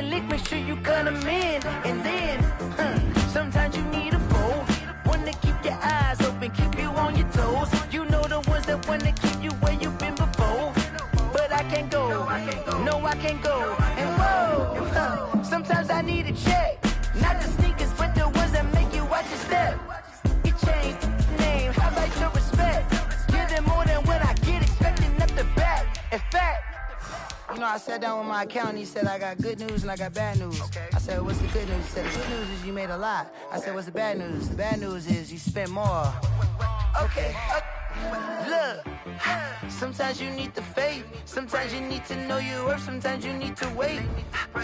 that lick, make sure you cut them in. And then, sometimes you need a foe. One to keep your eyes open, keep you on your toes. You know the ones that want to keep you where you've been before. But I can't go, no, I can't go. And whoa, sometimes I need a check. Not the sneakers, but the ones that make you watch your step. You change name, how about your respect? Give them more than what I get, expecting up the back. In fact, you know, I sat down with my accountant. He said, I got good news and I got bad news. Okay. I said, what's the good news? He said, the good news is you made a lot. I said, what's the bad news? The bad news is you spent more. Okay. Look, sometimes you need the faith. Sometimes you need to know your worth. Sometimes you need to wait.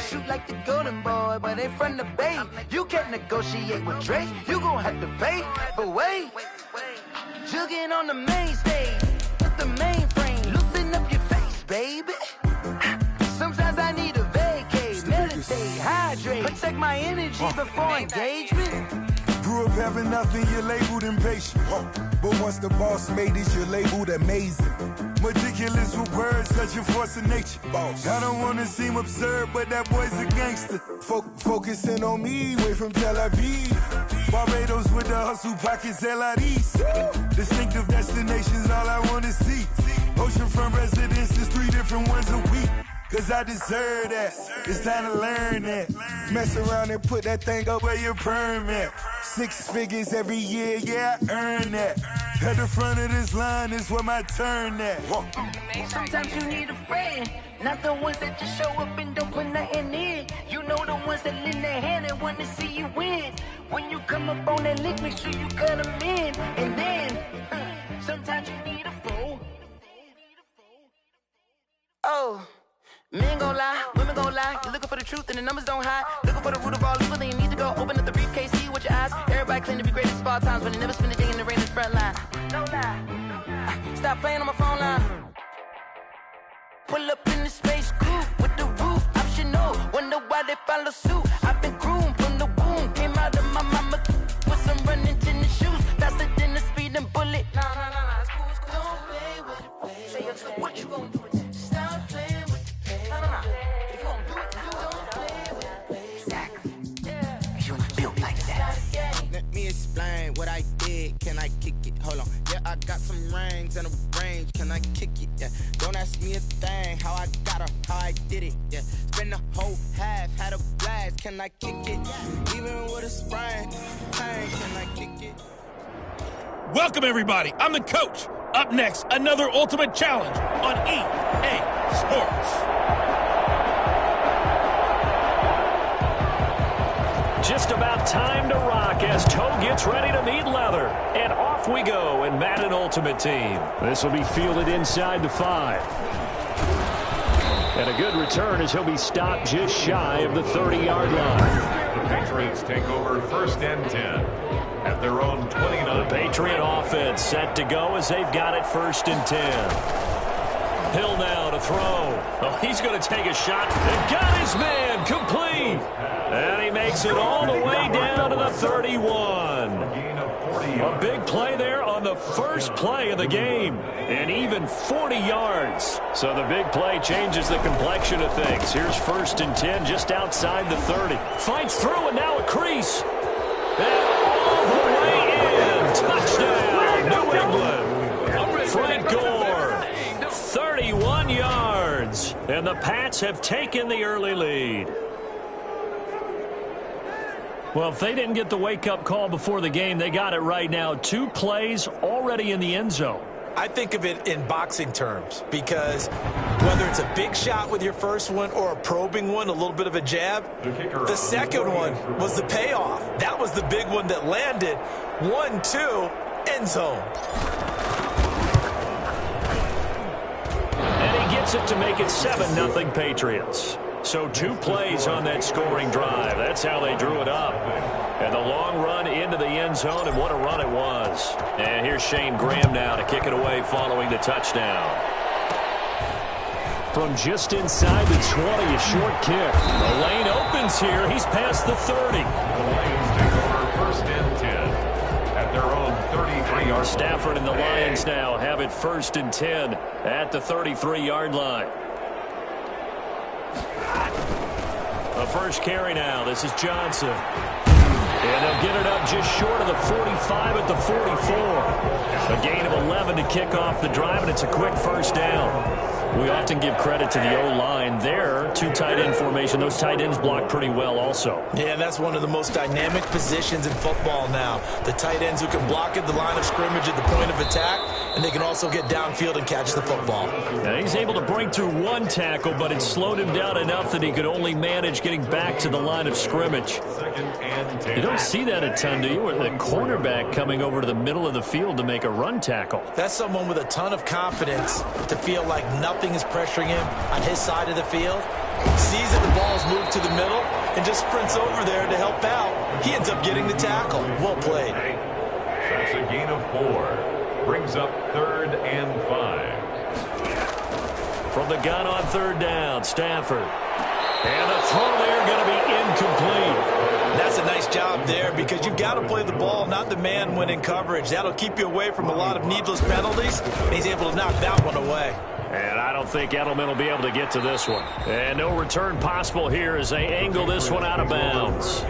Shoot like the golden boy, but ain't from the bay. You can't negotiate with Drake. You gon' have to pay. But wait, jugging on the main stage with the mainframe. Loosen up your face, baby. Sometimes I need a vacate, meditate, hydrate, protect my energy before engagement. Grew up having nothing, you're labeled impatient. But once the boss made it, you're labeled amazing. Meticulous with words, such a force of nature. I don't wanna seem absurd, but that boy's a gangster. Focusing on me, way from Tel Aviv. Barbados with the hustle pockets, LIDs. Distinctive destinations, all I wanna see. Oceanfront residences, 3 different ones a week. Cause I deserve that, it's time to learn that. Mess around and put that thing up where your permit. 6 figures every year, yeah, I earn that. At the front of this line is where my turn at. Sometimes you need a friend, not the ones that just show up and don't put nothing in. You know the ones that lend their hand and want to see you win. When you come up on that lick, make sure you cut them in. And then, sometimes you need a foe. Oh. Men gon' lie, women gon' lie. You're looking for the truth and the numbers don't hide. Looking for the root of all evil, then you need to go open up the briefcase, see with your eyes. Everybody claim to be greatest of all times, but they never spend a day in the rain in the front line. No lie. Stop playing on my phone line. Pull up in the space coupe with the roof optional. Wonder why they follow suit. I've been groomed from the womb. Came out of my mama with some running tennis shoes. Faster than the speeding bullet. Nah, it's cool, it's cool. Don't play with it, play. Say what you gon' do? Explain what I did, can I kick it? Hold on, yeah, I got some rings and a range, can I kick it? Yeah, don't ask me a thing, how I got her, how I did it. Yeah, spend the whole half, had a blast, can I kick it? Even with a sprain, pain, can I kick it? Welcome everybody, I'm the coach. Up next, another ultimate challenge on EA Sports. Just about time to rock as Toe gets ready to meet leather. And off we go in Madden Ultimate Team. This will be fielded inside the 5. And a good return as he'll be stopped just shy of the 30-yard line. The Patriots take over 1st and 10 at their own 29. The Patriot offense set to go as they've got it 1st and 10. Hill now to throw. Oh, he's going to take a shot. And got his man complete. And he makes it all the way down to the 31. A big play there on the first play of the game. And even 40 yards. So the big play changes the complexion of things. Here's 1st and 10 just outside the 30. Fights through and now a crease. And all the way in. Touchdown, New England. Frank Gore. 31 yards. And the Pats have taken the early lead. Well, if they didn't get the wake-up call before the game, they got it right now. 2 plays already in the end zone. I think of it in boxing terms because whether it's a big shot with your first one or a probing one, a little bit of a jab, the second one was the payoff. That was the big one that landed. 1-2, end zone. And he gets it to make it 7-0 Patriots. So 2 plays on that scoring drive. That's how they drew it up. And the long run into the end zone, and what a run it was. And here's Shane Graham now to kick it away following the touchdown. From just inside the 20, a short kick. The lane opens here. He's past the 30. The Lions take over 1st and 10 at their own 33-yard line. Stafford and the Lions now have it 1st and 10 at the 33-yard line. A first carry now. This is Johnson. And they'll get it up just short of the 45 at the 44. A gain of 11 to kick off the drive, and it's a quick first down. We often give credit to the O-line there. Two tight end formation. Those tight ends block pretty well also. Yeah, that's one of the most dynamic positions in football now. The tight ends who can block at the line of scrimmage at the point of attack, and they can also get downfield and catch the football. Now he's able to break through one tackle, but it slowed him down enough that he could only manage getting back to the line of scrimmage. You don't see that a ton, do you? With the cornerback coming over to the middle of the field to make a run tackle. That's someone with a ton of confidence to feel like nothing is pressuring him on his side of the field. Sees that the ball's moved to the middle and just sprints over there to help out. He ends up getting the tackle. Well played. That's a gain of 4. Brings up 3rd and 5. From the gun on 3rd down, Stafford. And the throw there going to be incomplete. That's a nice job there because you've got to play the ball, not the man when in coverage. That'll keep you away from a lot of needless penalties, and he's able to knock that one away. And I don't think Edelman will be able to get to this one. And no return possible here as they angle this one out of bounds.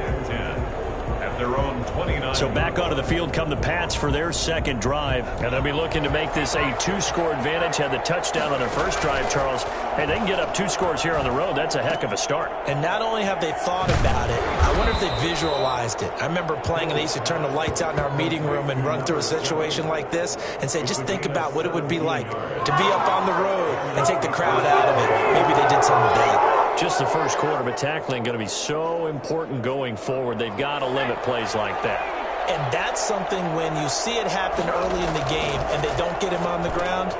Their own 29. So back onto the field come the Pats for their second drive. And they'll be looking to make this a 2-score advantage. Had the touchdown on their first drive, Charles. Hey, they can get up 2 scores here on the road. That's a heck of a start. And not only have they thought about it, I wonder if they visualized it. I remember playing and they used to turn the lights out in our meeting room and run through a situation like this and say, just think about what it would be like to be up on the road and take the crowd out of it. Maybe they did some of that. Just the first quarter, but tackling going to be so important going forward. They've got to limit plays like that. And that's something when you see it happen early in the game and they don't get him on the ground,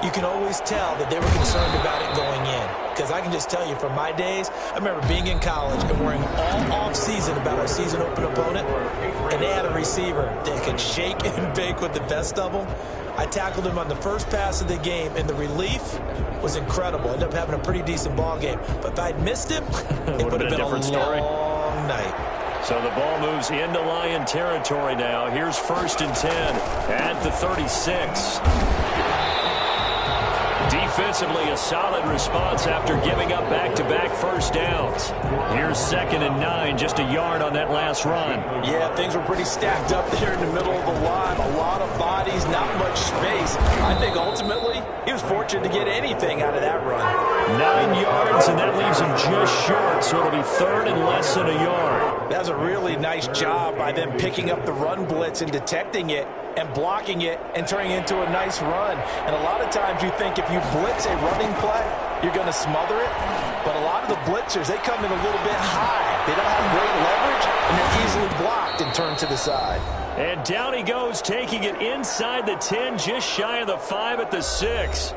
you can always tell that they were concerned about it going in. Because I can just tell you from my days, I remember being in college and worrying all off-season about our season open opponent, and they had a receiver that could shake and bake with the best of them. I tackled him on the first pass of the game, and the relief was incredible. Ended up having a pretty decent ball game. But if I'd missed him, it would have been a long night. So the ball moves into Lion territory now. Here's 1st and 10 at the 36. Defensively, a solid response after giving up back-to-back first downs. Here's 2nd and 9, just a yard on that last run. Yeah, things were pretty stacked up there in the middle of the line. A lot of bodies, not much space. I think ultimately he was fortunate to get anything out of that run. 9 yards, and that leaves him just short, so it'll be 3rd and less than a yard. That was a really nice job by them picking up the run blitz and detecting it and blocking it and turning it into a nice run. And a lot of times you think if you blitz a running play, you're going to smother it. But a lot of the blitzers, they come in a little bit high. They don't have great leverage, and they're easily blocked and turned to the side. And down he goes, taking it inside the 10, just shy of the 5 at the 6.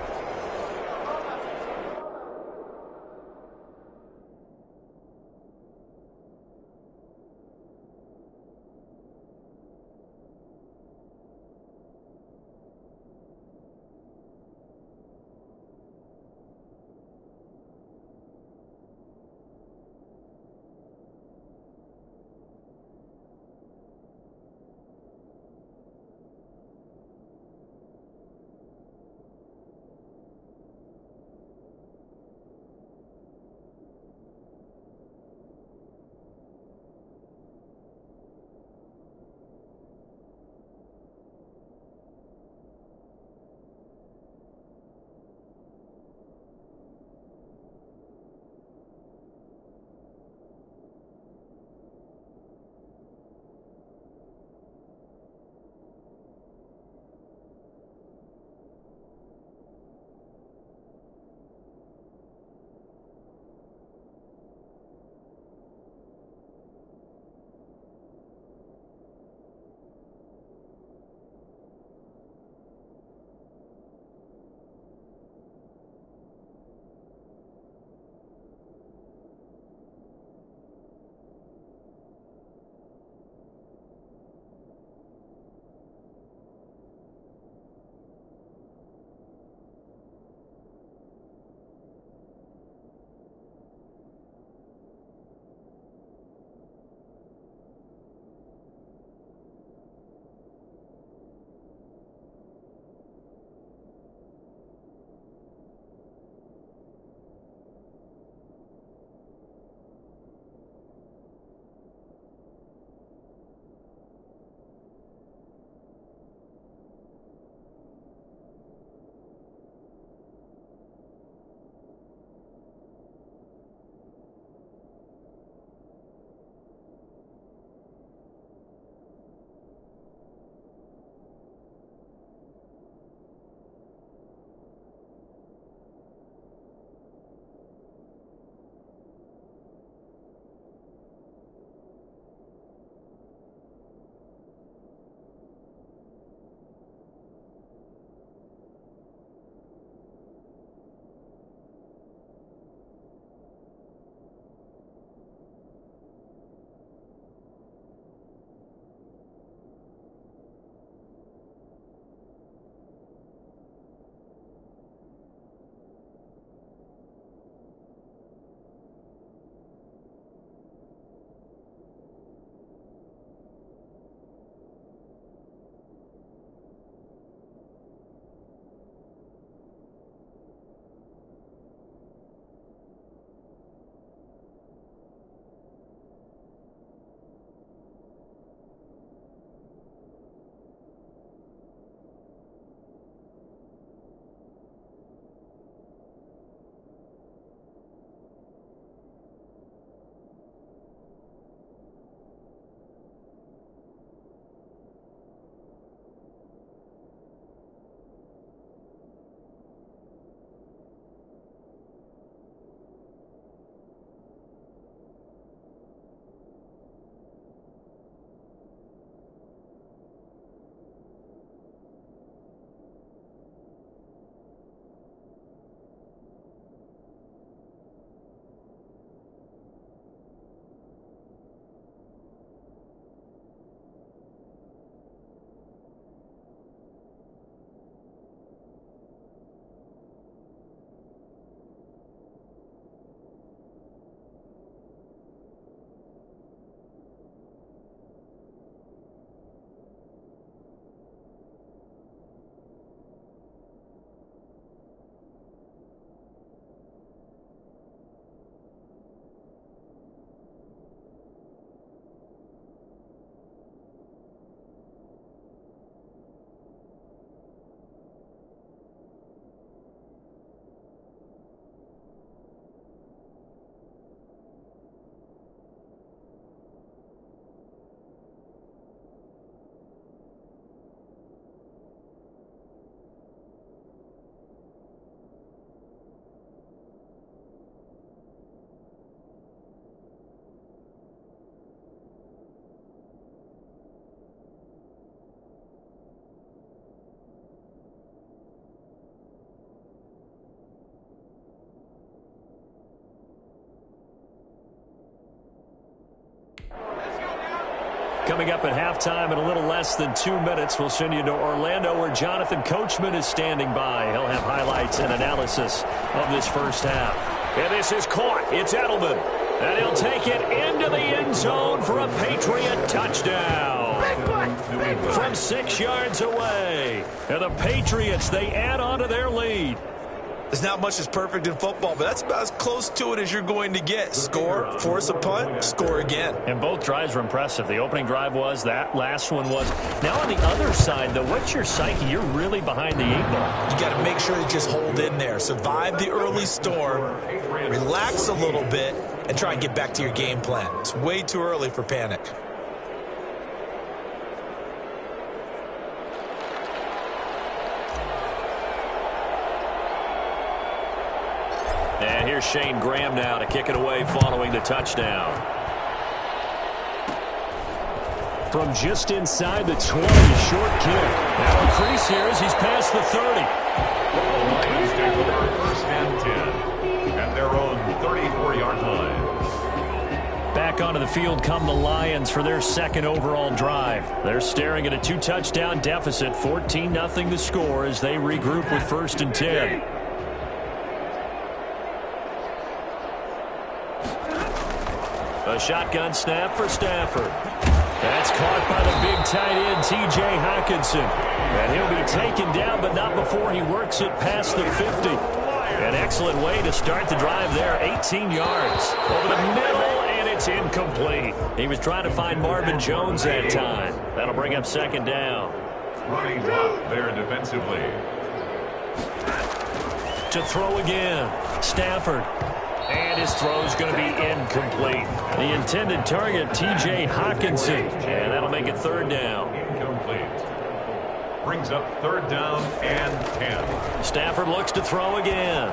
Coming up at halftime in a little less than 2 minutes, we'll send you to Orlando where Jonathan Coachman is standing by. He'll have highlights and analysis of this first half. And this is caught. It's Edelman. And he'll take it into the end zone for a Patriot touchdown. From 6 yards away. And the Patriots, they add on to their lead. There's not much that's perfect in football, but that's about as close to it as you're going to get. Score, force a punt, score again. And both drives were impressive. The opening drive was, that last one was. Now on the other side, though, what's your psyche? You're really behind the 8-ball. You got to make sure you just hold in there. Survive the early storm, relax a little bit, and try and get back to your game plan. It's way too early for panic. And here's Shane Graham now to kick it away following the touchdown. From just inside the 20, short kick. Now a crease here as he's past the 30. The Lions take over first and 10 at their own 34-yard line. Back onto the field come the Lions for their second overall drive. They're staring at a 2-touchdown deficit, 14-0 the score as they regroup with first and 10. A shotgun snap for Stafford. That's caught by the big tight end, T.J. Hockenson. And he'll be taken down, but not before he works it past the 50. An excellent way to start the drive there, 18 yards. Over the middle, and it's incomplete. He was trying to find Marvin Jones that time. That'll bring up second down. Running block there defensively. To throw again, Stafford. And his throw's going to be incomplete. The intended target, T.J. Hockenson. And that'll make it third down. Incomplete. Brings up third down and 10. Stafford looks to throw again.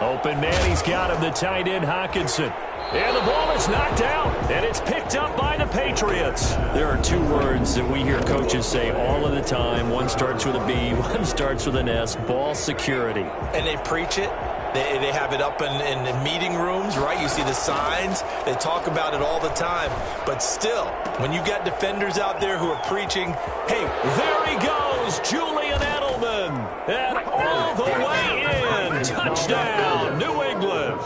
Open man, he's got him, the tight end, Hockenson. And the ball is knocked out, and it's picked up by the Patriots. There are two words that we hear coaches say all of the time. One starts with a B, one starts with an S, ball security. And they preach it. They have it up in the meeting rooms, right? You see the signs. They talk about it all the time. But still, when you got defenders out there who are preaching, hey, there he goes, Julian Edelman. And all the way in. Touchdown, New England.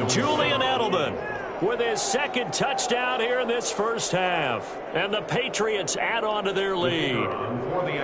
Julian Edelman with his second touchdown here in this first half. And the Patriots add on to their lead.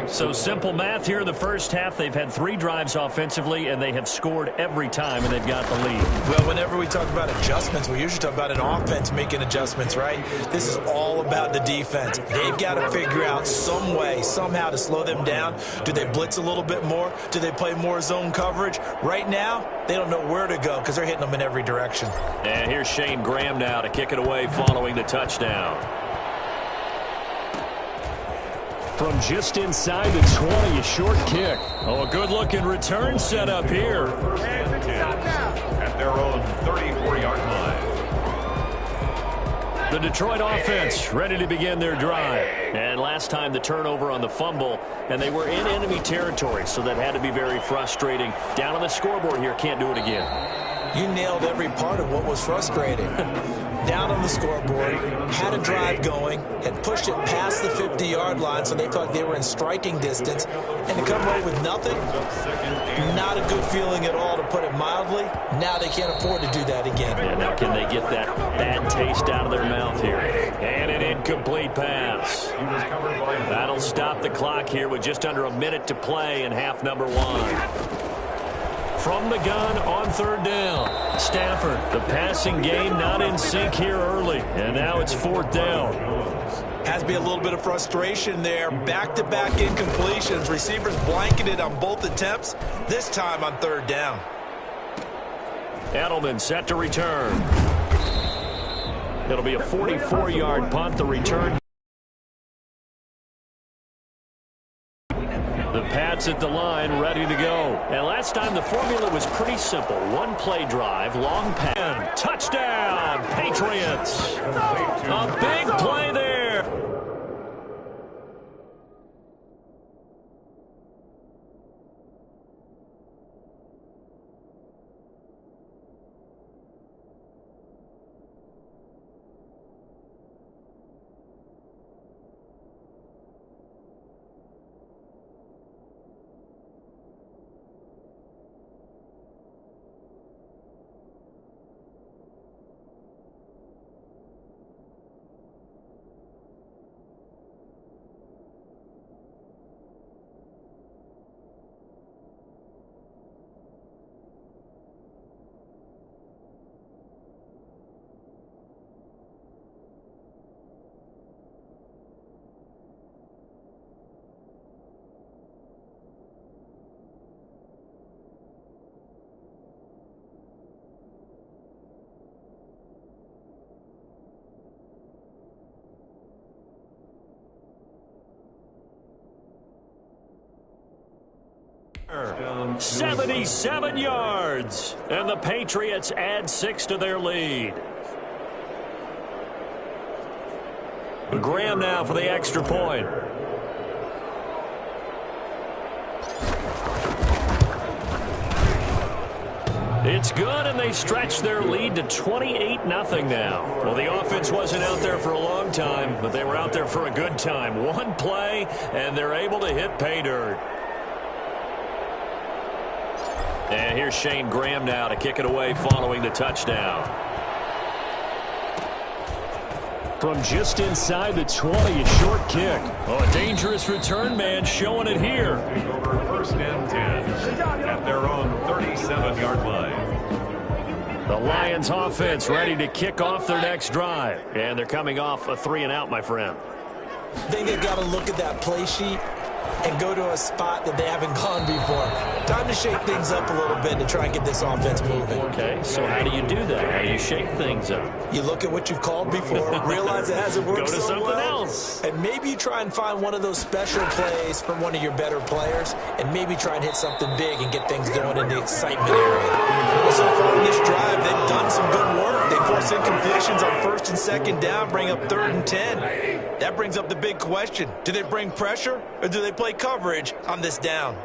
So simple math here in the first half. They've had 3 drives offensively, and they have scored every time, and they've got the lead. Well, whenever we talk about adjustments, we usually talk about an offense making adjustments, right? This is all about the defense. They've got to figure out some way, somehow to slow them down. Do they blitz a little bit more? Do they play more zone coverage? Right now, they don't know where to go because they're hitting them in every direction. And here's Shane Graham now to kick it away following the touchdown. From just inside the 20, a short kick. Oh, a good-looking return set up here. First and 10 at their own 34-yard line. The Detroit offense ready to begin their drive. And last time the turnover on the fumble, and they were in enemy territory, so that had to be very frustrating. Down on the scoreboard here, can't do it again. You nailed every part of what was frustrating. Down on the scoreboard, had a drive going, had pushed it past the 50-yard line, so they thought they were in striking distance, and to come away with nothing, not a good feeling at all, to put it mildly. Now they can't afford to do that again. And now can they get that bad taste out of their mouth here? And an incomplete pass. That'll stop the clock here with just under a minute to play in half number 1. From the gun on third down. Stafford, the passing game not in sync here early. And now it's fourth down. Has to be a little bit of frustration there. Back-to-back incompletions. Receivers blanketed on both attempts, this time on third down. Edelman set to return. It'll be a 44-yard punt. The return. The Pats at the line, ready to go. And last time the formula was pretty simple. One play drive, long pass, touchdown, Patriots. A big play there. 77 yards. And the Patriots add 6 to their lead. Graham now for the extra point. It's good, and they stretch their lead to 28-0 now. Well, the offense wasn't out there for a long time, but they were out there for a good time. One play, and they're able to hit pay dirt. And here's Shane Graham now to kick it away following the touchdown. From just inside the 20, a short kick. Oh, a dangerous return man showing it here. Over 1st and 10 at their own 37-yard line. The Lions offense ready to kick off their next drive. And they're coming off a 3-and-out, my friend. I think they've got to look at that play sheet and go to a spot that they haven't gone before. Time to shake things up a little bit to try and get this offense moving. Okay, so how do you do that? How do you shake things up? You look at what you've called before, realize it hasn't worked Go to so something well, else. and maybe you try and find one of those special plays from one of your better players, and maybe try and hit something big and get things going in the excitement area. So far in this drive, they've done some good work. They force incompletions on 1st and 2nd down, bring up 3rd and 10. That brings up the big question. Do they bring pressure, or do they play coverage on this down?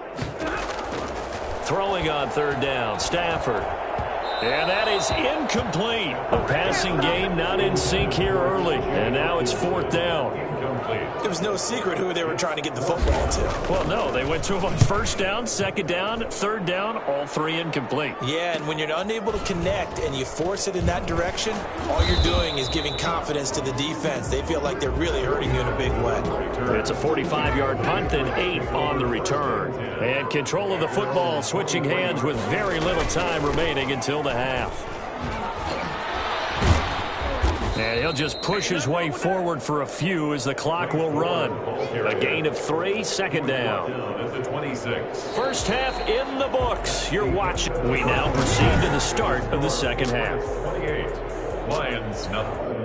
Throwing on 3rd down, Stafford. And that is incomplete. The passing game not in sync here early. And now it's 4th down. It was no secret who they were trying to get the football to. Well, no, they went to him on 1st down, 2nd down, 3rd down, all 3 incomplete. Yeah, and when you're unable to connect and you force it in that direction, all you're doing is giving confidence to the defense. They feel like they're really hurting you in a big way. It's a 45-yard punt and 8 on the return. And control of the football switching hands with very little time remaining until the half. And he'll just push his way forward for a few as the clock will run. A gain of 3, 2nd down. First half in the books. You're watching. We now proceed to the start of the second half. 28, Lions nothing.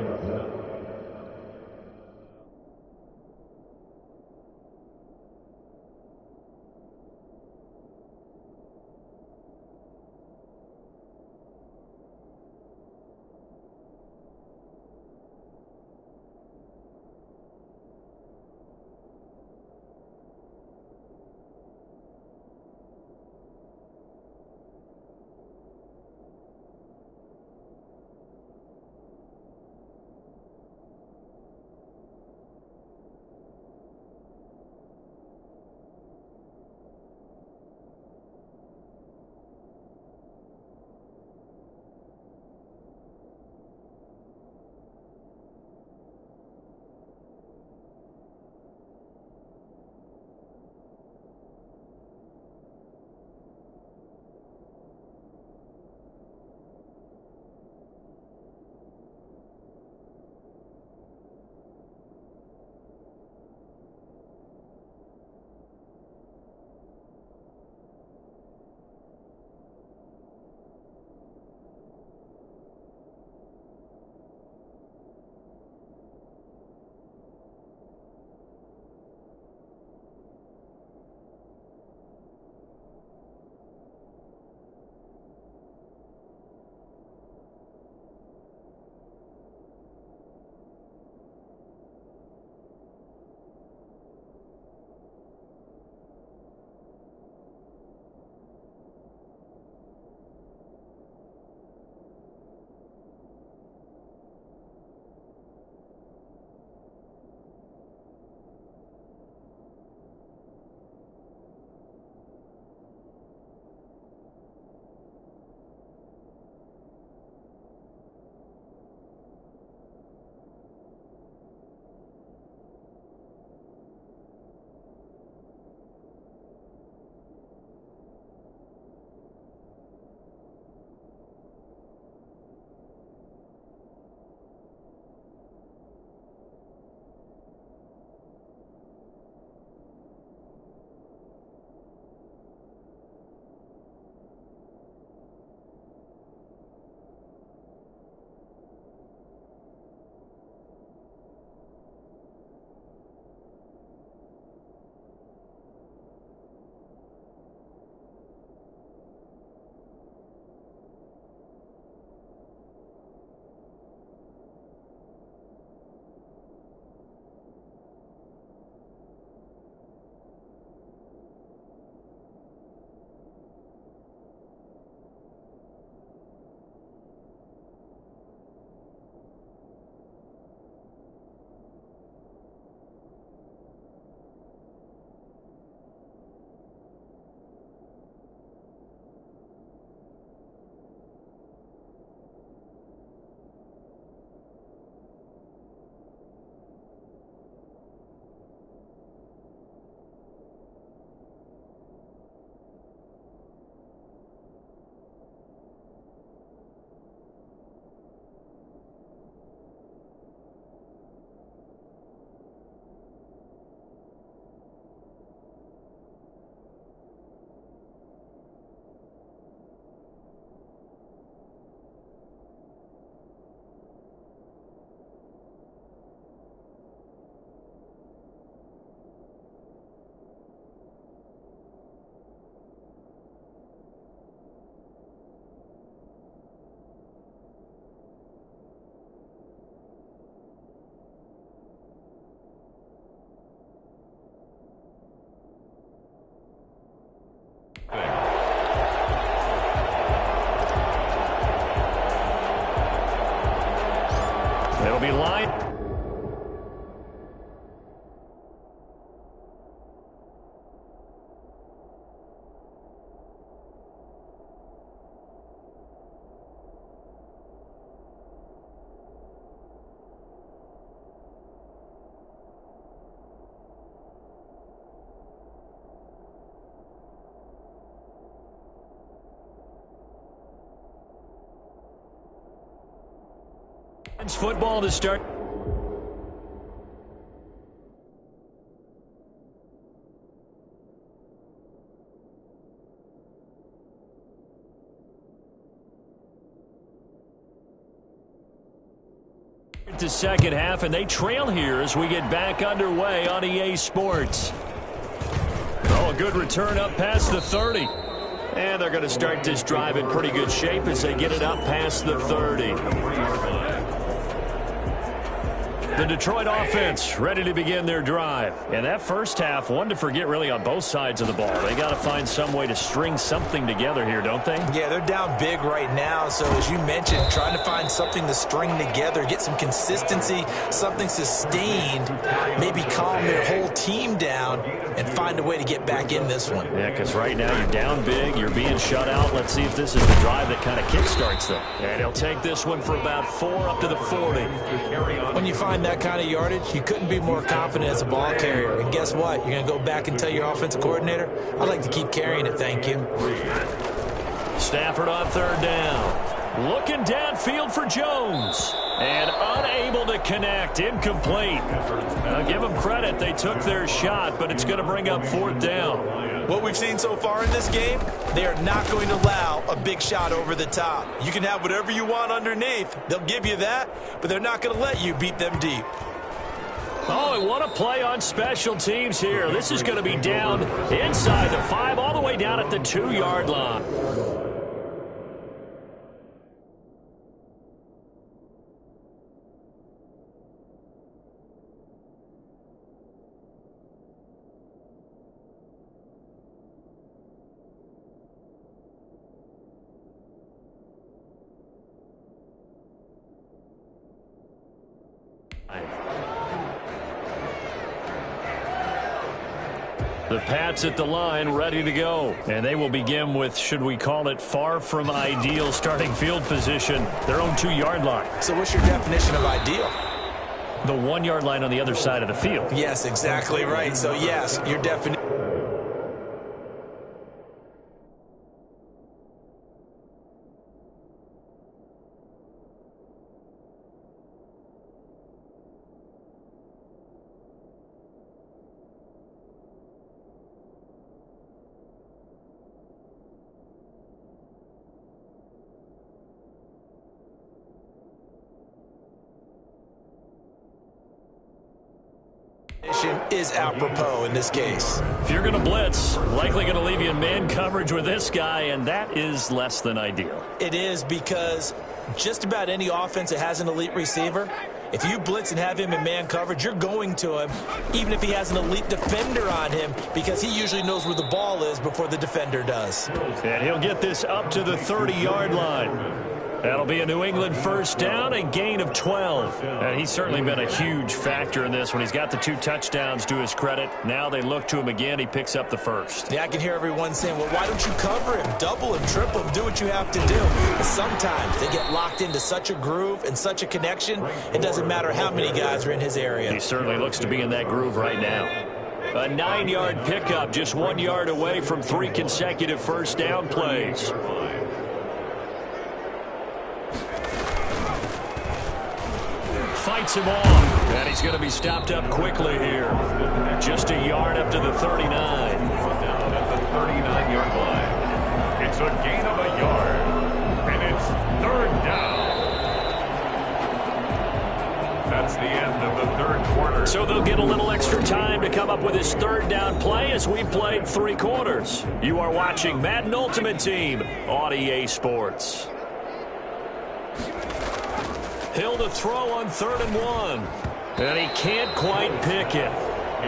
It'll be line. Football to start. To second half, and they trail here as we get back underway on EA Sports. Oh, a good return up past the 30. And they're going to start this drive in pretty good shape as they get it up past the 30. The Detroit offense ready to begin their drive. And that first half, one to forget really on both sides of the ball. They got to find some way to string something together here, don't they? Yeah, they're down big right now. So as you mentioned, trying to find something to string together, get some consistency, something sustained, maybe calm their whole team down and find a way to get back in this one. Yeah, because right now you're down big, you're being shut out. Let's see if this is the drive that kind of kickstarts them. And he'll take this one for about 4 up to the 40. When you find that kind of yardage, you couldn't be more confident as a ball carrier. And guess what? You're going to go back and tell your offensive coordinator, I'd like to keep carrying it, thank you. Stafford on third down. Looking downfield for Jones. And unable to connect. Incomplete. Now give them credit. They took their shot, but it's going to bring up fourth down. What we've seen so far in this game, they are not going to allow a big shot over the top. You can have whatever you want underneath. They'll give you that, but they're not going to let you beat them deep. Oh, and what a play on special teams here. This is going to be down inside the 5, all the way down at the 2-yard line. The Pats at the line, ready to go. And they will begin with, should we call it, far from ideal starting field position, their own 2-yard line. So what's your definition of ideal? The 1-yard line on the other side of the field. Yes, exactly right. So, yes, your definition. Is apropos in this case. If you're going to blitz, likely going to leave you in man coverage with this guy, and that is less than ideal. It is, because just about any offense that has an elite receiver, if you blitz and have him in man coverage, you're going to him, even if he has an elite defender on him, because he usually knows where the ball is before the defender does. And he'll get this up to the 30-yard line. That'll be a New England first down and gain of 12. And he's certainly been a huge factor in this when he's got the 2 touchdowns to his credit. Now they look to him again. He picks up the first. Yeah, I can hear everyone saying, well, why don't you cover him? Double him, triple him, do what you have to do. But sometimes they get locked into such a groove and such a connection, it doesn't matter how many guys are in his area. He certainly looks to be in that groove right now. A 9-yard pickup, just 1 yard away from 3 consecutive first down plays. Fights him off, and he's going to be stopped up quickly here. Just a yard up to the 39. Down at the 39-yard line. It's a gain of a yard, and it's third down. That's the end of the third quarter. So they'll get a little extra time to come up with his third down play as we've played 3 quarters. You are watching Madden Ultimate Team on EA Sports. Hill to throw on 3rd and 1. And he can't quite pick it.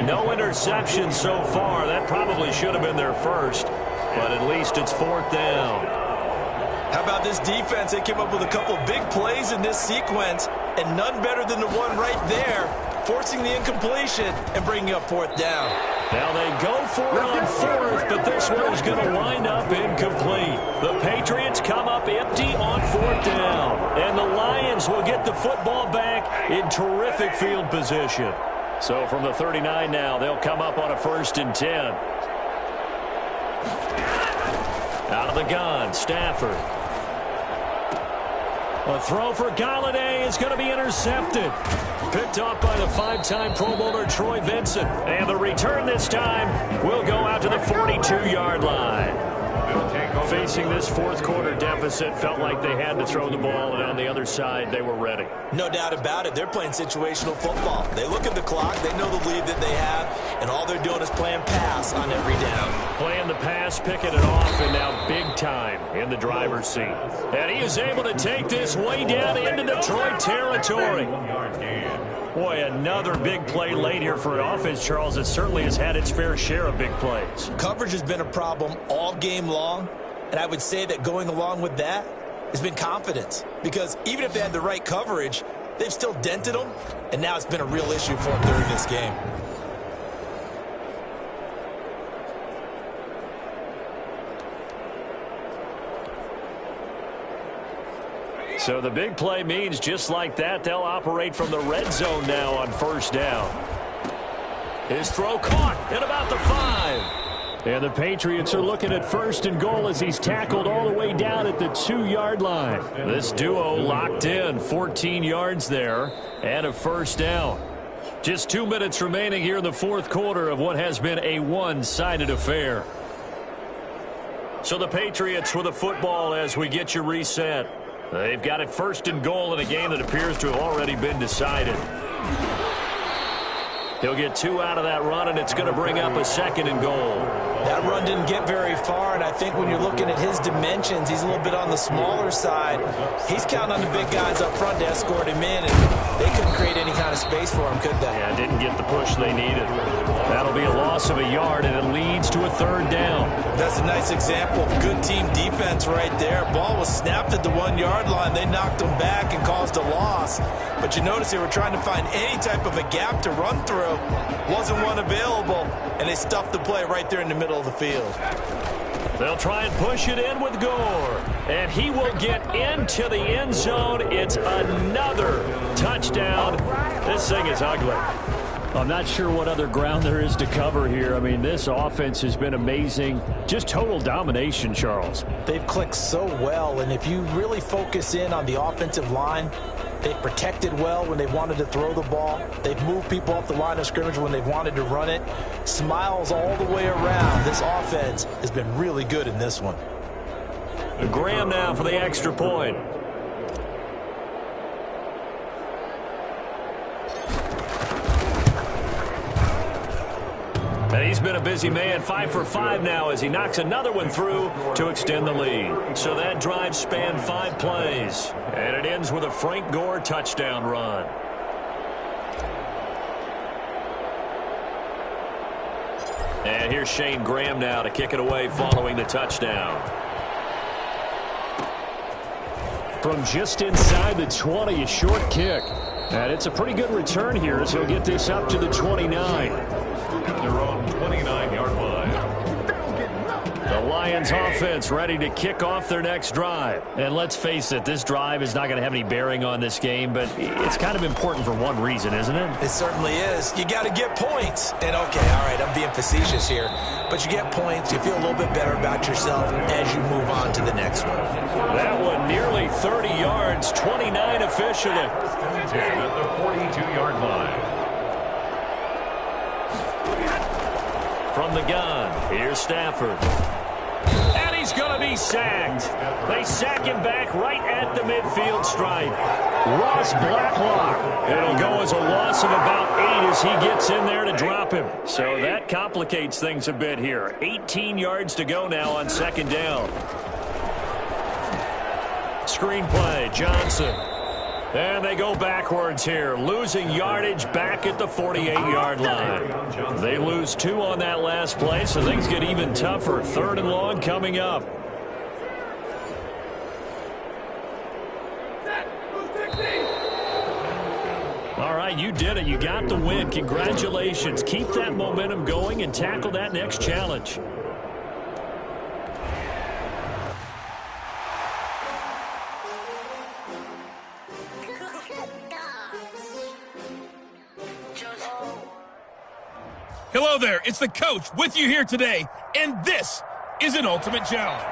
No interception so far. That probably should have been their first. But at least it's 4th down. How about this defense? They came up with a couple of big plays in this sequence, and none better than the one right there, forcing the incompletion and bringing up fourth down. Now they go for it on fourth, but this one is going to wind up incomplete. The Patriots come up empty on fourth down, and the Lions will get the football back in terrific field position. So from the 39 now, they'll come up on a 1st and 10. Out of the gun, Stafford. A throw for Galladay is going to be intercepted. Picked off by the 5-time Pro Bowler Troy Vincent. And the return this time will go out to the 42-yard line. Facing this fourth quarter deficit, felt like they had to throw the ball, and on the other side, they were ready. No doubt about it. They're playing situational football. They look at the clock, they know the lead that they have, and all they're doing is playing pass on every down. Playing the pass, picking it off, and now big time in the driver's seat. And he is able to take this way down into Detroit territory. Boy, another big play late here for an offense, Charles, that certainly has had its fair share of big plays. Coverage has been a problem all game long, and I would say that going along with that has been confidence. Because even if they had the right coverage, they've still dented them, and now it's been a real issue for them during this game. So the big play means just like that, they'll operate from the red zone now on 1st down. His throw caught at about the 5. And the Patriots are looking at 1st and goal as he's tackled all the way down at the 2-yard line. This duo locked in, 14 yards there, and a 1st down. Just 2 minutes remaining here in the fourth quarter of what has been a one-sided affair. So the Patriots with the football as we get you reset. They've got it 1st and goal in a game that appears to have already been decided. He'll get 2 out of that run, and it's going to bring up a 2nd and goal. That run didn't get very far, and I think when you're looking at his dimensions, he's a little bit on the smaller side. He's counting on the big guys up front to escort him in, and they couldn't create any kind of space for him, could they? Yeah, didn't get the push they needed. That'll be a loss of a yard, and it leads to a 3rd down. That's a nice example of good team defense right there. Ball was snapped at the 1-yard line. They knocked him back and caused a loss. But you notice they were trying to find any type of a gap to run through. Wasn't one available, and they stuffed the play right there in the middle of the field. They'll try and push it in with Gore. And he will get into the end zone. It's another touchdown. This thing is ugly. I'm not sure what other ground there is to cover here. I mean, this offense has been amazing. Just total domination, Charles. They've clicked so well, and if you really focus in on the offensive line, they've protected well when they've wanted to throw the ball. They've moved people off the line of scrimmage when they've wanted to run it. Smiles all the way around. This offense has been really good in this one. Graham now for the extra point. And he's been a busy man, 5 for 5 now as he knocks another one through to extend the lead. So that drive spanned 5 plays. And it ends with a Frank Gore touchdown run. And here's Shane Graham now to kick it away following the touchdown. From just inside the 20, a short kick. And it's a pretty good return here as he'll get this up to the 29. Their own 29-yard line. The Lions offense ready to kick off their next drive. And let's face it, this drive is not going to have any bearing on this game, but it's kind of important for one reason, isn't it? It certainly is. You got to get points. And okay, all right, I'm being facetious here, but you get points, you feel a little bit better about yourself as you move on to the next one. That one nearly 30 yards, 29 officially. At the 42-yard line. From the gun, here's Stafford. And he's going to be sacked. They sack him back right at the midfield stripe. Ross Blacklock. It'll go as a loss of about 8 as he gets in there to drop him. So that complicates things a bit here. 18 yards to go now on 2nd down. Screenplay, Johnson. And they go backwards here, losing yardage back at the 48-yard line. They lose 2 on that last play, so things get even tougher. 3rd and long coming up. All right, you did it. You got the win. Congratulations. Keep that momentum going and tackle that next challenge. Hello there, it's the coach with you here today, and this is an Ultimate Challenge.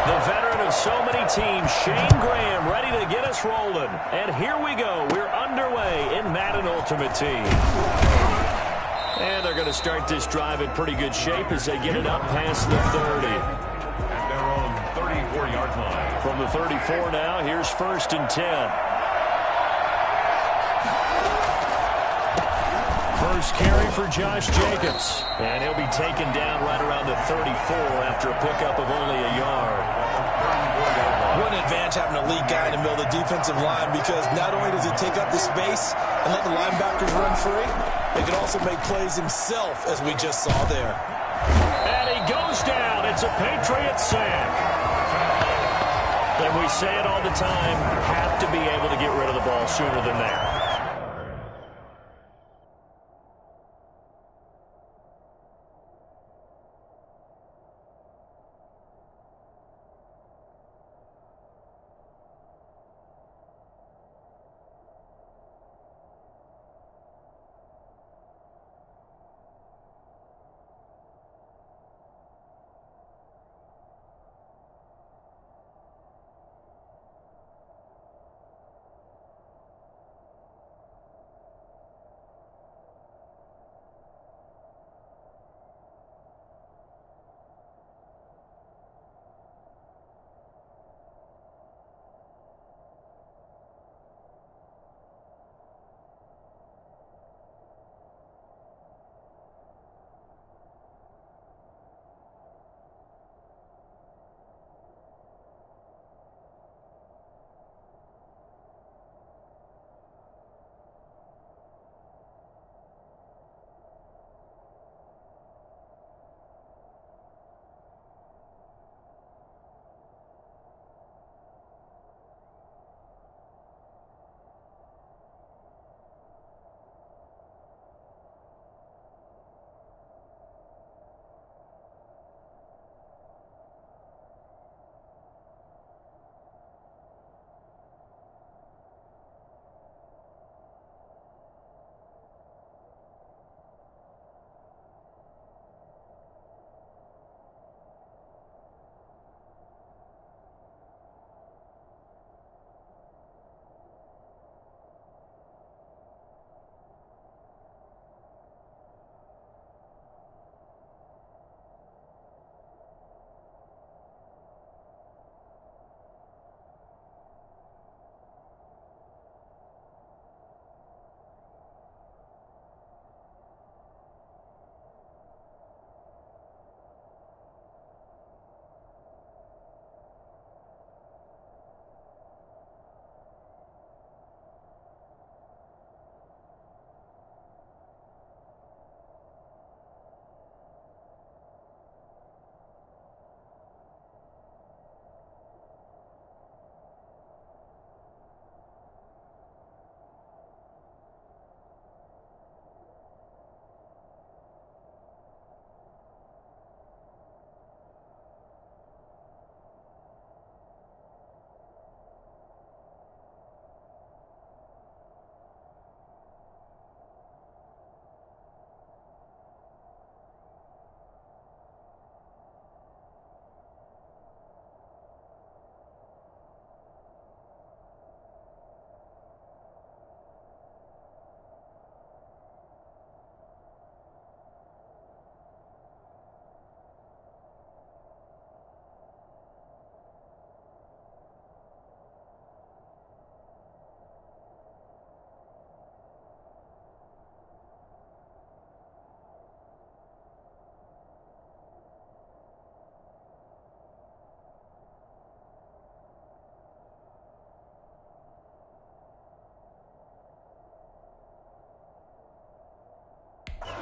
The veteran of so many teams, Shane Graham, ready to get us rolling. And here we go. We're underway in Madden Ultimate Team. And they're going to start this drive in pretty good shape as they get it up past the 30. At their own 34-yard line. From the 34 now, here's 1st and 10. First carry for Josh Jacobs. And he'll be taken down right around the 34 after a pickup of only a yard. What an advantage having a lead guy in the middle of the defensive line, because not only does he take up the space and let the linebackers run free, he can also make plays himself, as we just saw there. And he goes down. It's a Patriot sack. And we say it all the time, have to be able to get rid of the ball sooner than that.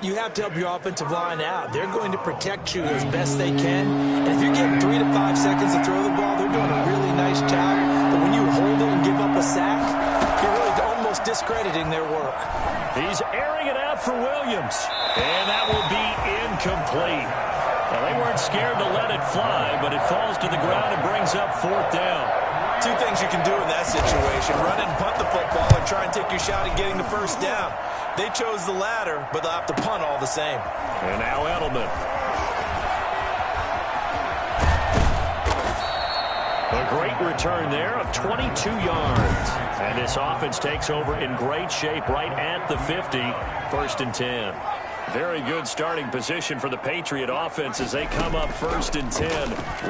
you have to help your offensive line out. They're going to protect you as best they can. And if you're getting 3 to 5 seconds to throw the ball, they're doing a really nice job. But when you hold it and give up a sack, you're really almost discrediting their work. He's airing it out for Williams. And that will be incomplete. Well, they weren't scared to let it fly, but it falls to the ground and brings up 4th down. 2 things you can do in that situation: run and punt the football, or try and take your shot at getting the first down. They chose the latter, but they'll have to punt all the same. And now Edelman. A great return there of 22 yards. And this offense takes over in great shape right at the 50. 1st and 10. Very good starting position for the Patriot offense as they come up 1st and 10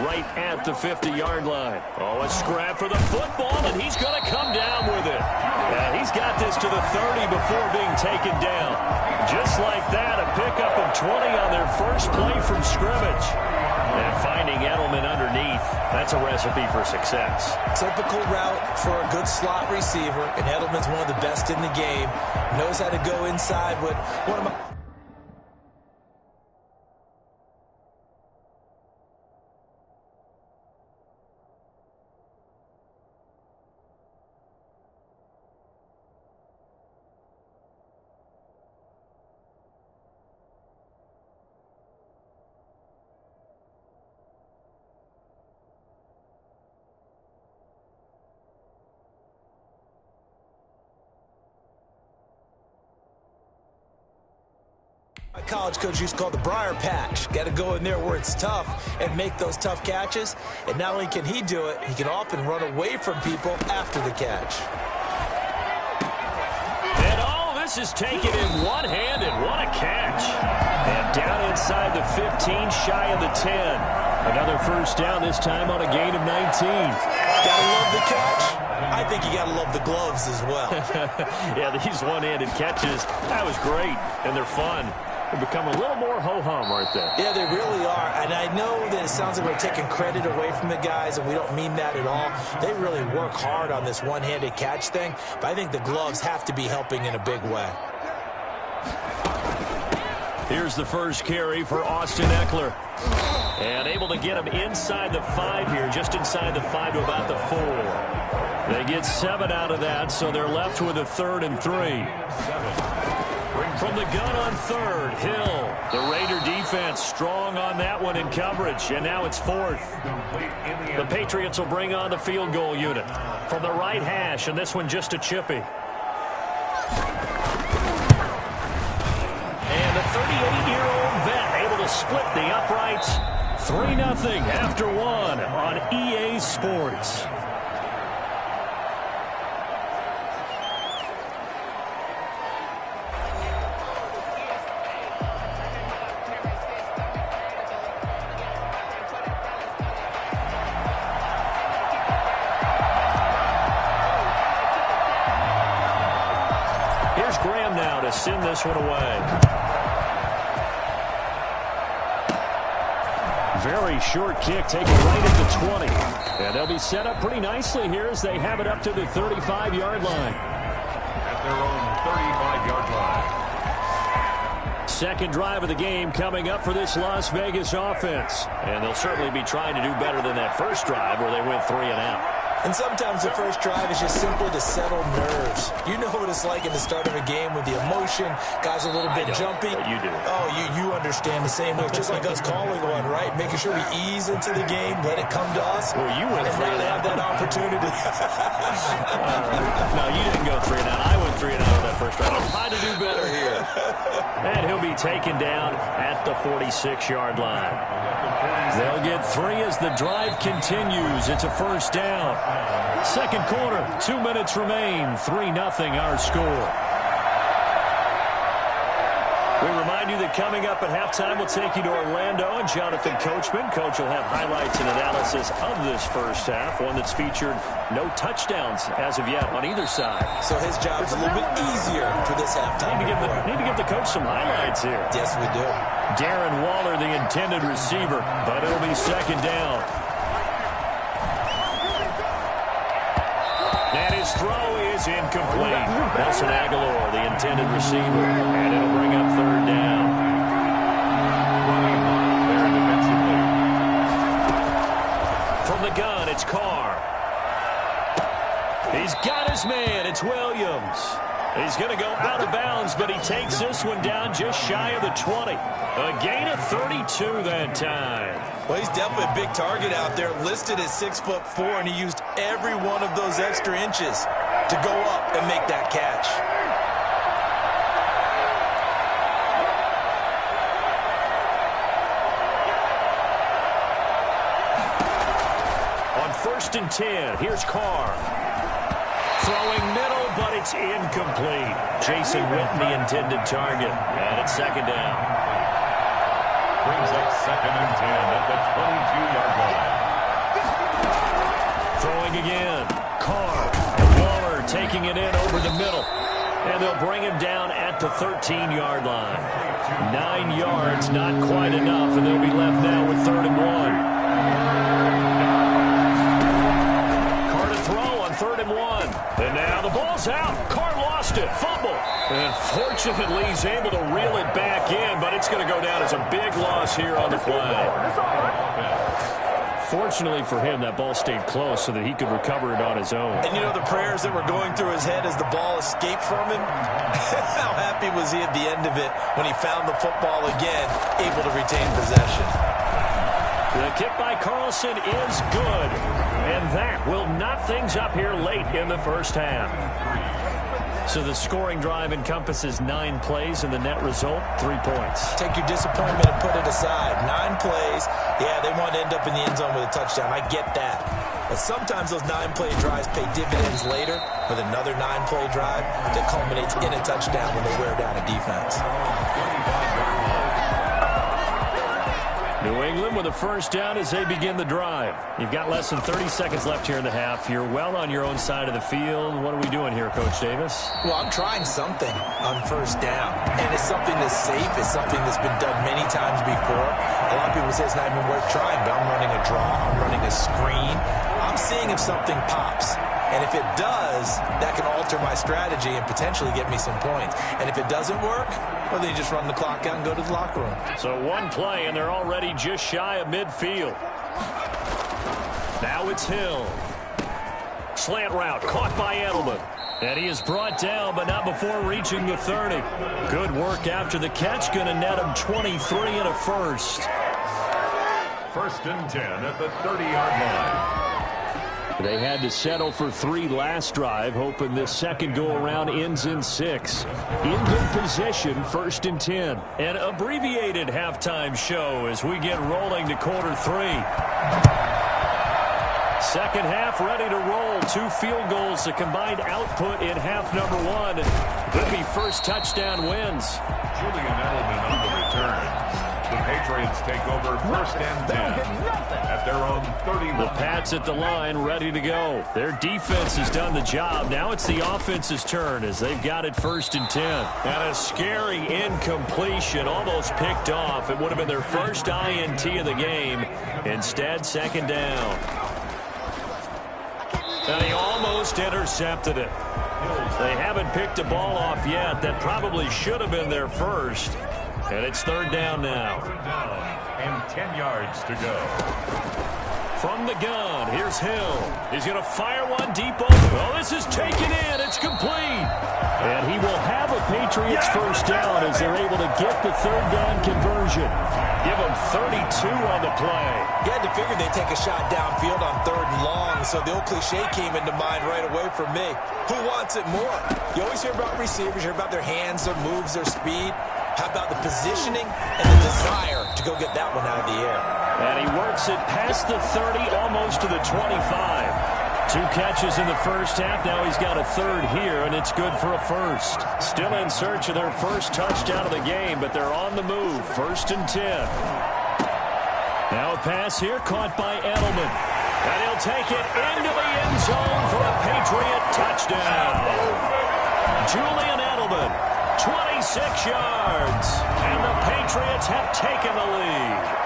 right at the 50-yard line. Oh, a scrap for the football, and he's going to come down with it. Yeah, he's got this to the 30 before being taken down. Just like that, a pickup of 20 on their first play from scrimmage. And finding Edelman underneath, that's a recipe for success. Typical route for a good slot receiver, and Edelman's one of the best in the game. Knows how to go inside with one of my... My college coach used to call the briar patch. Got to go in there where it's tough and make those tough catches. And not only can he do it, he can often run away from people after the catch. And all this is taken in one-handed. What a catch. And down inside the 15, shy of the 10. Another first down, this time on a gain of 19. Gotta love the catch. I think you gotta love the gloves as well. Yeah, these one-handed catches, that was great. And they're fun. They become a little more ho-hum, aren't they? Yeah, they really are. And I know that it sounds like we're taking credit away from the guys, and we don't mean that at all. They really work hard on this one-handed catch thing, but I think the gloves have to be helping in a big way. Here's the first carry for Austin Eckler. And able to get him inside the 5 here, just inside the 5 to about the 4. They get 7 out of that, so they're left with a 3rd and 3. From the gun on 3rd, Hill. The Raider defense strong on that one in coverage, and now it's 4th. The Patriots will bring on the field goal unit from the right hash, and this one just a chippy. And the 38-year-old vet able to split the uprights. 3-0 after 1 on EA Sports. Send this one away. Very short kick taken right at the 20. And they'll be set up pretty nicely here as they have it up to the 35-yard line. At their own 35-yard line. Second drive of the game coming up for this Las Vegas offense. And they'll certainly be trying to do better than that first drive where they went 3 and out. And sometimes the first drive is just simply to settle nerves. You know what it's like at the start of a game with the emotion. Guys a little bit jumpy. You do. Oh, you understand the same way. Just like us calling one, right? Making sure we ease into the game, let it come to us. Well, you went 3 and out. Have that opportunity. No, you didn't go 3 and out. I went 3 and out on that first drive. I'm trying to do better here. And he'll be taken down at the 46-yard line. They'll get 3 as the drive continues. It's a first down. Second quarter, 2 minutes remain. 3-0 our score. We remind you that coming up at halftime, we'll take you to Orlando and Jonathan Coachman. Coach will have highlights and analysis of this first half, one that's featured no touchdowns as of yet on either side. So his job's a little bit easier for this halftime. Need to give the coach some highlights here. Yes, we do. Darren Waller, the intended receiver, but it'll be second down. And his His throw is incomplete. Nelson Aguilar, the intended receiver, and it'll bring up third down. From the gun, it's Carr. He's got his man. It's Williams. He's going to go out of bounds, but he takes this one down just shy of the 20. A gain of 32 that time. Well, he's definitely a big target out there, listed at 6'4", and he used every one of those extra inches to go up and make that catch. On 1st and 10, here's Carr. Throwing middle, but it's incomplete. Jason Witten, the intended target. And it's second down. Brings up 2nd and 10 at the 22-yard line. Throwing again. Carr. Waller taking it in over the middle. And they'll bring him down at the 13-yard line. 9 yards, not quite enough, and they'll be left now with 3rd and 1. Carr to throw on 3rd and 1. And now the ball's out. Carr lost it. Fumble. And fortunately, he's able to reel it back in, but it's going to go down as a big loss here on the play. Fortunately for him, that ball stayed close so that he could recover it on his own. And you know the prayers that were going through his head as the ball escaped from him? How happy was he at the end of it when he found the football again, able to retain possession? The kick by Carlson is good, and that will knot things up here late in the first half. So the scoring drive encompasses 9 plays, and the net result, 3 points. Take your disappointment and put it aside. 9 plays, yeah, they want to end up in the end zone with a touchdown. I get that. But sometimes those 9-play drives pay dividends later with another 9-play drive that culminates in a touchdown when they wear down a defense. New England with a first down as they begin the drive. You've got less than 30 seconds left here in the half. You're well on your own side of the field. What are we doing here, Coach Davis? Well, I'm trying something on first down. And it's something that's safe. It's something that's been done many times before. A lot of people say it's not even worth trying, but I'm running a draw. I'm running a screen. I'm seeing if something pops. And if it does, that can alter my strategy and potentially get me some points. And if it doesn't work, well, then you just run the clock out and go to the locker room. So 1 play, and they're already just shy of midfield. Now it's Hill. Slant route caught by Edelman. And he is brought down, but not before reaching the 30. Good work after the catch. Going to net him 23 and a first. 1st and 10 at the 30-yard line. They had to settle for 3 last drive, hoping this second go-around ends in 6. In good position, 1st and 10. An abbreviated halftime show as we get rolling to quarter 3. Second half ready to roll. 2 field goals, a combined output in half number 1. Could be first touchdown wins. Julian Edelman on the return. The Patriots take over 1st and 10 at their own 31. The Pats at the line ready to go. Their defense has done the job. Now it's the offense's turn as they've got it 1st and 10. And a scary incompletion, almost picked off. It would have been their first INT of the game. Instead, 2nd down. And he almost intercepted it. They haven't picked a ball off yet. That probably should have been their first. And it's 3rd down now. 3rd down and 10 yards to go. From the gun, here's Hill. He's going to fire one deep open. Oh, this is taken in. It's complete. And he will have a Patriots first down as they're able to get the 3rd down conversion. Give them 32 on the play. You had to figure they'd take a shot downfield on 3rd and long, so the old cliche came into mind right away for me. Who wants it more? You always hear about receivers, you hear about their hands, their moves, their speed. How about the positioning and the desire to go get that one out of the air? And he works it past the 30, almost to the 25. 2 catches in the first half. Now he's got a 3rd here, and it's good for a first. Still in search of their first touchdown of the game, but they're on the move. 1st and 10. Now a pass here caught by Edelman. And he'll take it into the end zone for a Patriot touchdown. Julian Edelman, 26 yards. And the Patriots have taken the lead.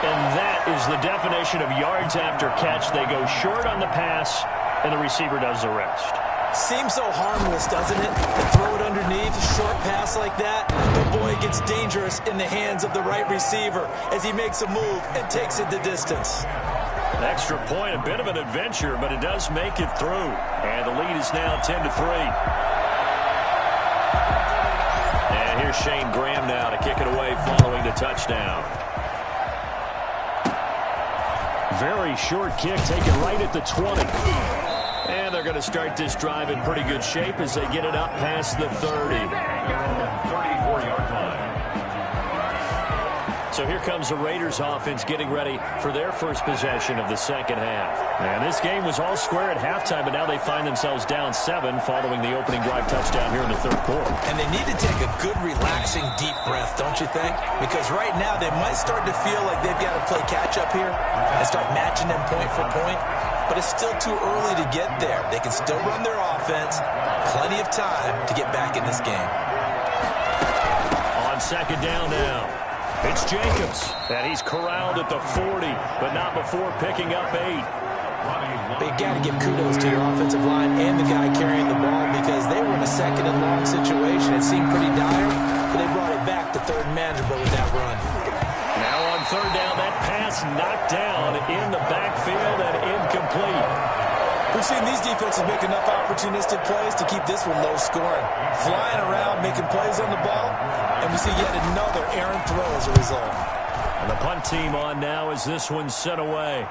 And that is the definition of yards after catch. They go short on the pass, and the receiver does the rest. Seems so harmless, doesn't it? To throw it underneath, a short pass like that. But boy, it gets dangerous in the hands of the right receiver as he makes a move and takes it the distance. An extra point, a bit of an adventure, but it does make it through. And the lead is now 10-3. And here's Shane Graham now to kick it away following the touchdown. Very short kick, taken right at the 20. And they're going to start this drive in pretty good shape as they get it up past the 30. 34-yard line. So here comes the Raiders offense getting ready for their first possession of the second half. And this game was all square at halftime, but now they find themselves down 7 following the opening drive touchdown here in the third quarter. And they need to take a good, relaxing, deep breath, don't you think? Because right now they might start to feel like they've got to play catch-up here and start matching them point for point. But it's still too early to get there. They can still run their offense. Plenty of time to get back in this game. On second down now. It's Jacobs, and he's corralled at the 40, but not before picking up 8. But you got to give kudos to your offensive line and the guy carrying the ball because they were in a second and long situation. It seemed pretty dire, but they brought it back to third and manageable with that run. Now on third down, that pass knocked down in the backfield and incomplete. We've seen these defenses make enough opportunistic plays to keep this one low scoring. Flying around, making plays on the ball, and we see yet another errant throw as a result. And the punt team on now as this one's sent away.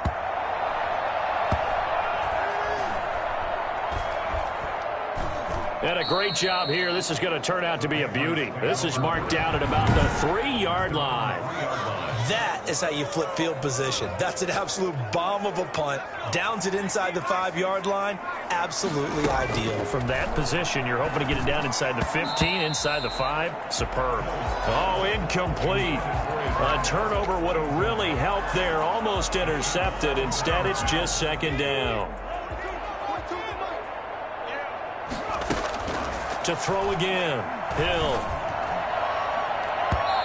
And a great job here. This is going to turn out to be a beauty. This is marked down at about the 3-yard line. That is how you flip field position. That's an absolute bomb of a punt. Downs it inside the 5-yard line. Absolutely ideal. From that position, you're hoping to get it down inside the 15, inside the 5. Superb. Oh, incomplete. A turnover would have really helped there. Almost intercepted. Instead, it's just second down. To throw again. Hill.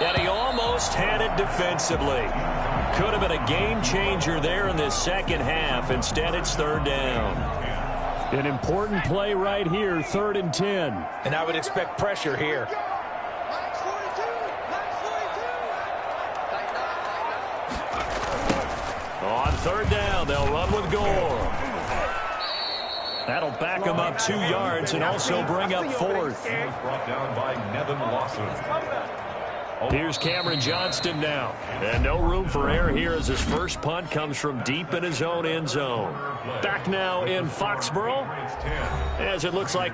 And he almost had it defensively. Could have been a game changer there in this second half. Instead, it's third down. An important play right here, 3rd and 10. And I would expect pressure here. On third down, they'll run with Gore. That'll back him up 2 yards and also bring up 4th. Brought down by Nevin Lawson. Here's Cameron Johnston now. And no room for error here as his first punt comes from deep in his own end zone. Back now in Foxborough as it looks like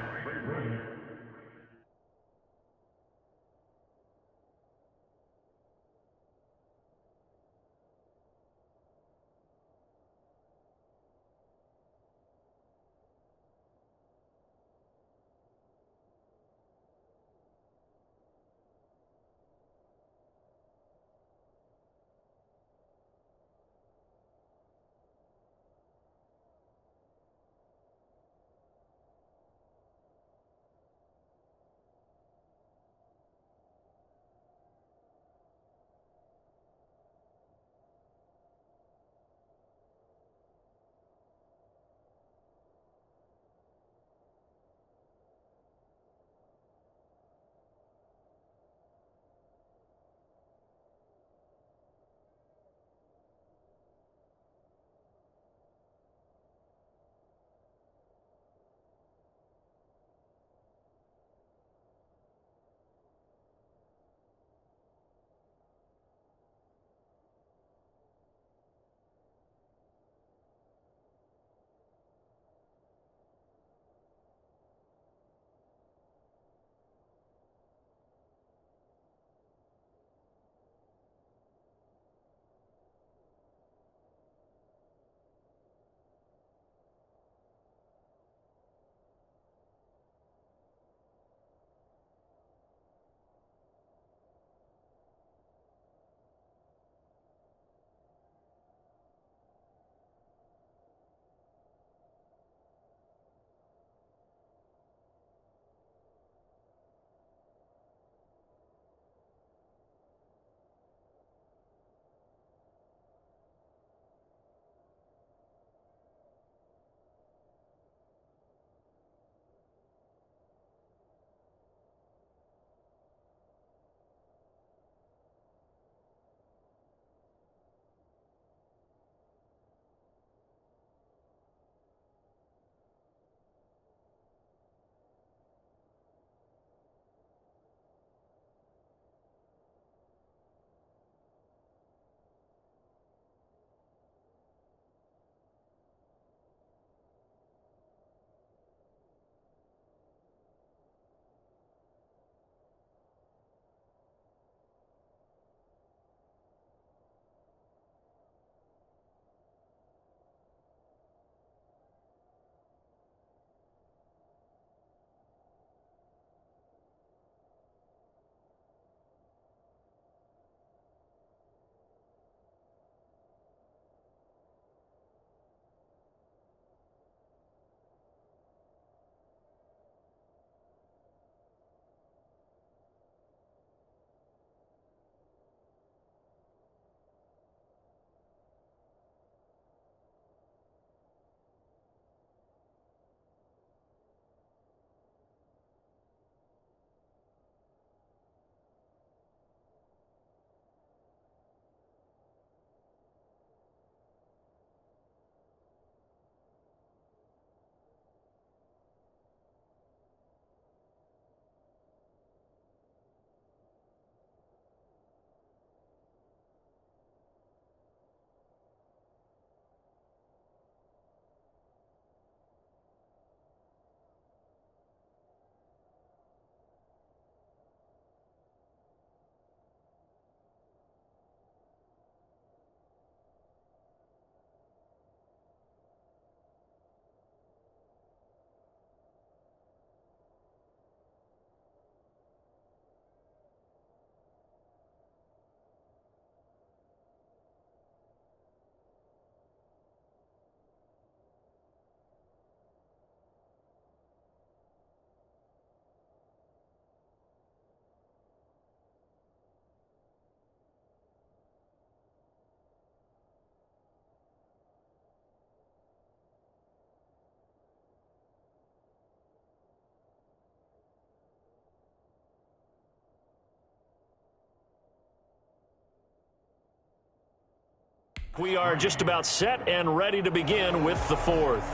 We are just about set and ready to begin with the fourth.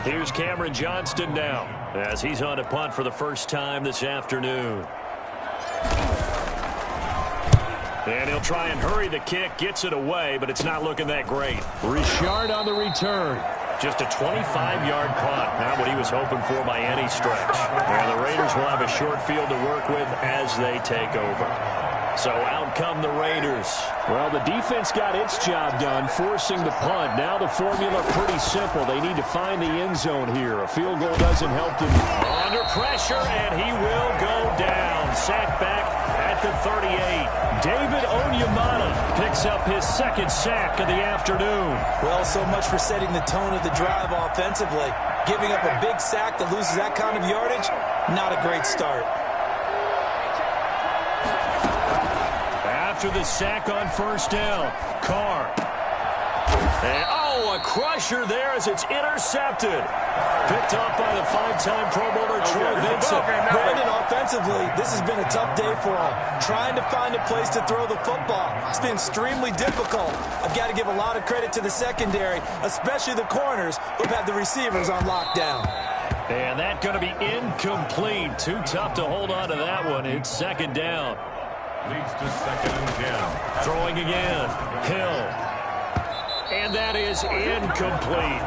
Here's Cameron Johnston now as he's on a punt for the first time this afternoon. And he'll try and hurry the kick, gets it away, but it's not looking that great. Richard on the return. Just a 25-yard punt. Not what he was hoping for by any stretch. And the Raiders will have a short field to work with as they take over. So out come the Raiders. Well, the defense got its job done, forcing the punt. Now the formula pretty simple. They need to find the end zone here. A field goal doesn't help them. Under pressure, and he will go down. Sack back at the 38. David Onyemata picks up his second sack of the afternoon. Well, so much for setting the tone of the drive offensively. Giving up a big sack that loses that kind of yardage, not a great start. After the sack on first down, Carr. And, a crusher there as it's intercepted. Picked up by the five-time Pro Bowler Troy Vincent. Brandon, offensively, this has been a tough day for him. Trying to find a place to throw the football. It's been extremely difficult. I've got to give a lot of credit to the secondary, especially the corners who've had the receivers on lockdown. And that's going to be incomplete. Too tough to hold on to that one. It's second down. Leads to 2nd and 10. Throwing again. Hill. And that is incomplete.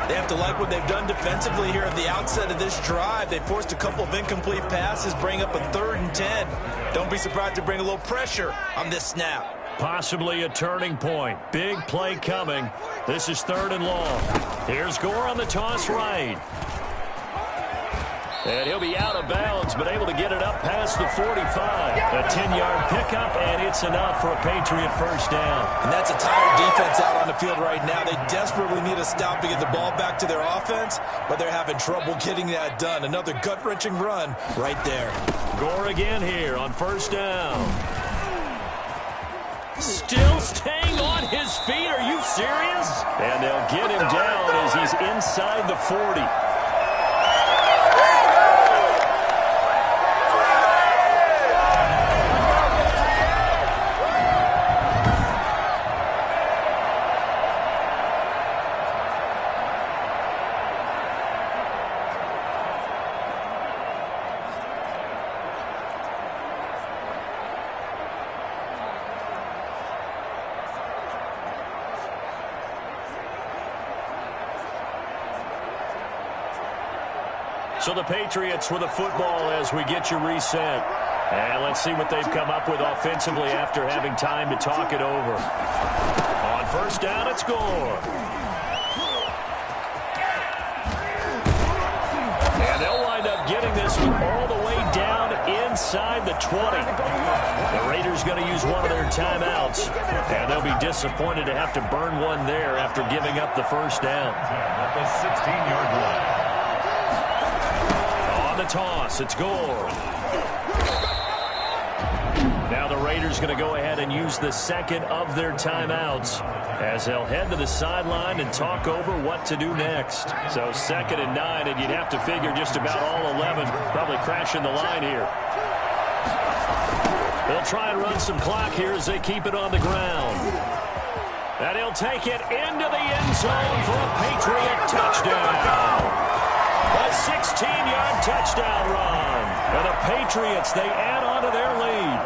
They have to like what they've done defensively here at the outset of this drive. They forced a couple of incomplete passes, bring up a 3rd and 10. Don't be surprised to bring a little pressure on this snap. Possibly a turning point. Big play coming. This is 3rd and long. Here's Gore on the toss right. And he'll be out of bounds, but able to get it up past the 45. A 10-yard pickup, and it's enough for a Patriot first down. And that's a tired defense out on the field right now. They desperately need a stop to get the ball back to their offense, but they're having trouble getting that done. Another gut-wrenching run right there. Gore again here on first down. Still staying on his feet. Are you serious? And they'll get him down as he's inside the 40. So the Patriots with a football as we get you reset. And let's see what they've come up with offensively after having time to talk it over. On first down, it's Gore. And they'll wind up getting this all the way down inside the 20. The Raiders going to use one of their timeouts. And they'll be disappointed to have to burn one there after giving up the first down. At the 16-yard line. The toss, it's Gore. Now the Raiders going to go ahead and use the second of their timeouts as they'll head to the sideline and talk over what to do next. So 2nd and 9, and you'd have to figure just about all 11 probably crashing the line here. They'll try and run some clock here as they keep it on the ground. And he'll take it into the end zone for a Patriot touchdown. A 16-yard touchdown run. And the Patriots, they add on to their lead.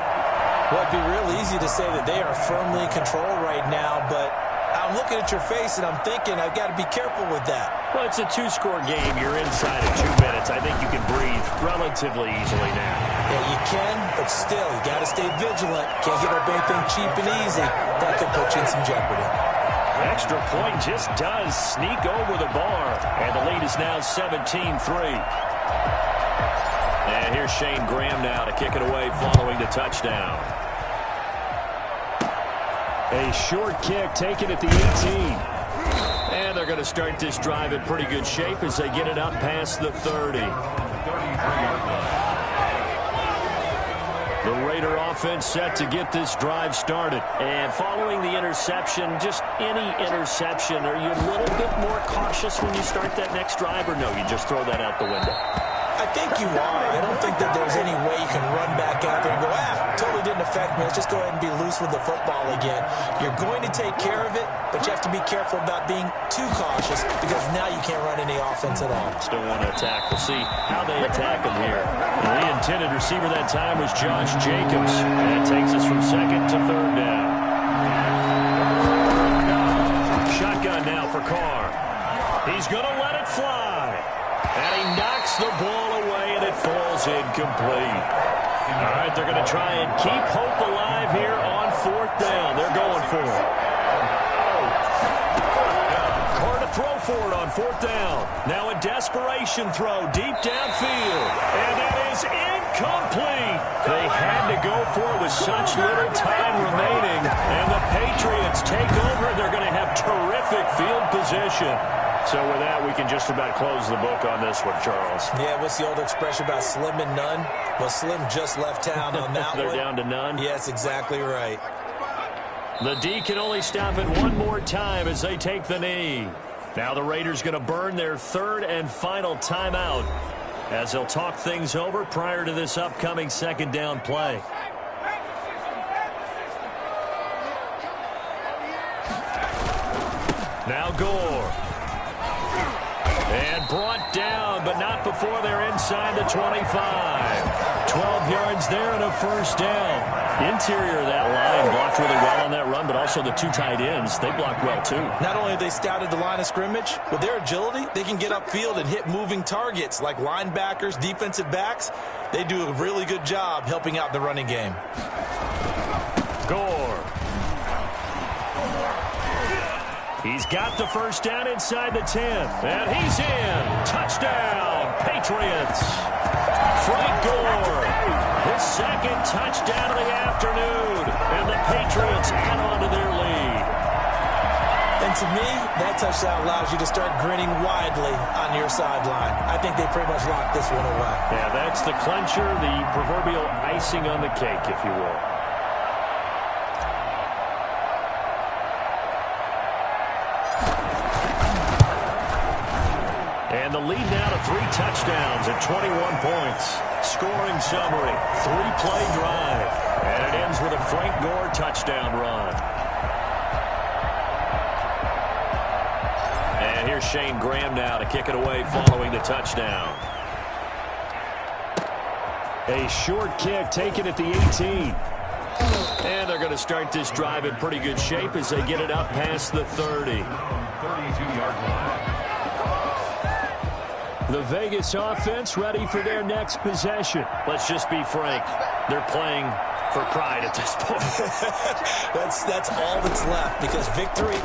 Well, it'd be real easy to say that they are firmly in control right now, but I'm looking at your face and I'm thinking I've got to be careful with that. Well, it's a 2-score game. You're inside of 2 minutes. I think you can breathe relatively easily now. Yeah, you can, but still, you got to stay vigilant. Can't give up anything cheap and easy. That could put you in some jeopardy. Extra point just does sneak over the bar. And the lead is now 17-3. And here's Shane Graham now to kick it away following the touchdown. A short kick taken at the 18. And they're going to start this drive in pretty good shape as they get it up past the 30. 33-yard line. The Raider offense set to get this drive started. And following the interception, just any interception, are you a little bit more cautious when you start that next drive, or no, you just throw that out the window? I think you are. I don't think that there's any way you can run back out there and go, totally didn't affect me. Let's just go ahead and be loose with the football again. You're going to take care of it, but you have to be careful about being too cautious because now you can't run any offense at all. Still want to attack. We'll see how they attack him here. The intended receiver that time was Josh Jacobs. That takes us from second to third down. Shotgun now for Carr. He's going to let it fly. And he knocks the ball away, and it falls incomplete. All right, they're going to try and keep hope alive here on fourth down. They're going for it. Carr to throw for it on fourth down. Now a desperation throw deep downfield. And that is incomplete. They had to go for it with such little time remaining. And the Patriots take over. They're going to have terrific field position. So with that, we can just about close the book on this one, Charles. Yeah, what's the old expression about slim and none? Well, Slim just left town on that They're one. down to none? Yes, exactly right. The D can only stop it one more time as they take the knee. Now the Raiders going to burn their third and final timeout as they'll talk things over prior to this upcoming second down play. Now Gore. And brought down, but not before they're inside the 25. 12 yards there and a first down. Interior of that line blocked really well on that run, but also the two tight ends, they blocked well too. Not only have they scouted the line of scrimmage, with their agility, they can get upfield and hit moving targets like linebackers, defensive backs. They do a really good job helping out the running game. Gore. He's got the first down inside the 10. And he's in. Touchdown, Patriots. Frank Gore, his second touchdown of the afternoon. And the Patriots add on to their lead. And to me, that touchdown allows you to start grinning widely on your sideline. I think they pretty much locked this one away. Yeah, that's the clincher, the proverbial icing on the cake, if you will. And the lead now to 3 touchdowns at 21 points. Scoring summary, 3-play drive. And it ends with a Frank Gore touchdown run. And here's Shane Graham now to kick it away following the touchdown. A short kick taken at the 18. And they're going to start this drive in pretty good shape as they get it up past the 30. 32-yard line. The Vegas offense ready for their next possession. Let's just be frank. They're playing for pride at this point. That's all that's left because victory,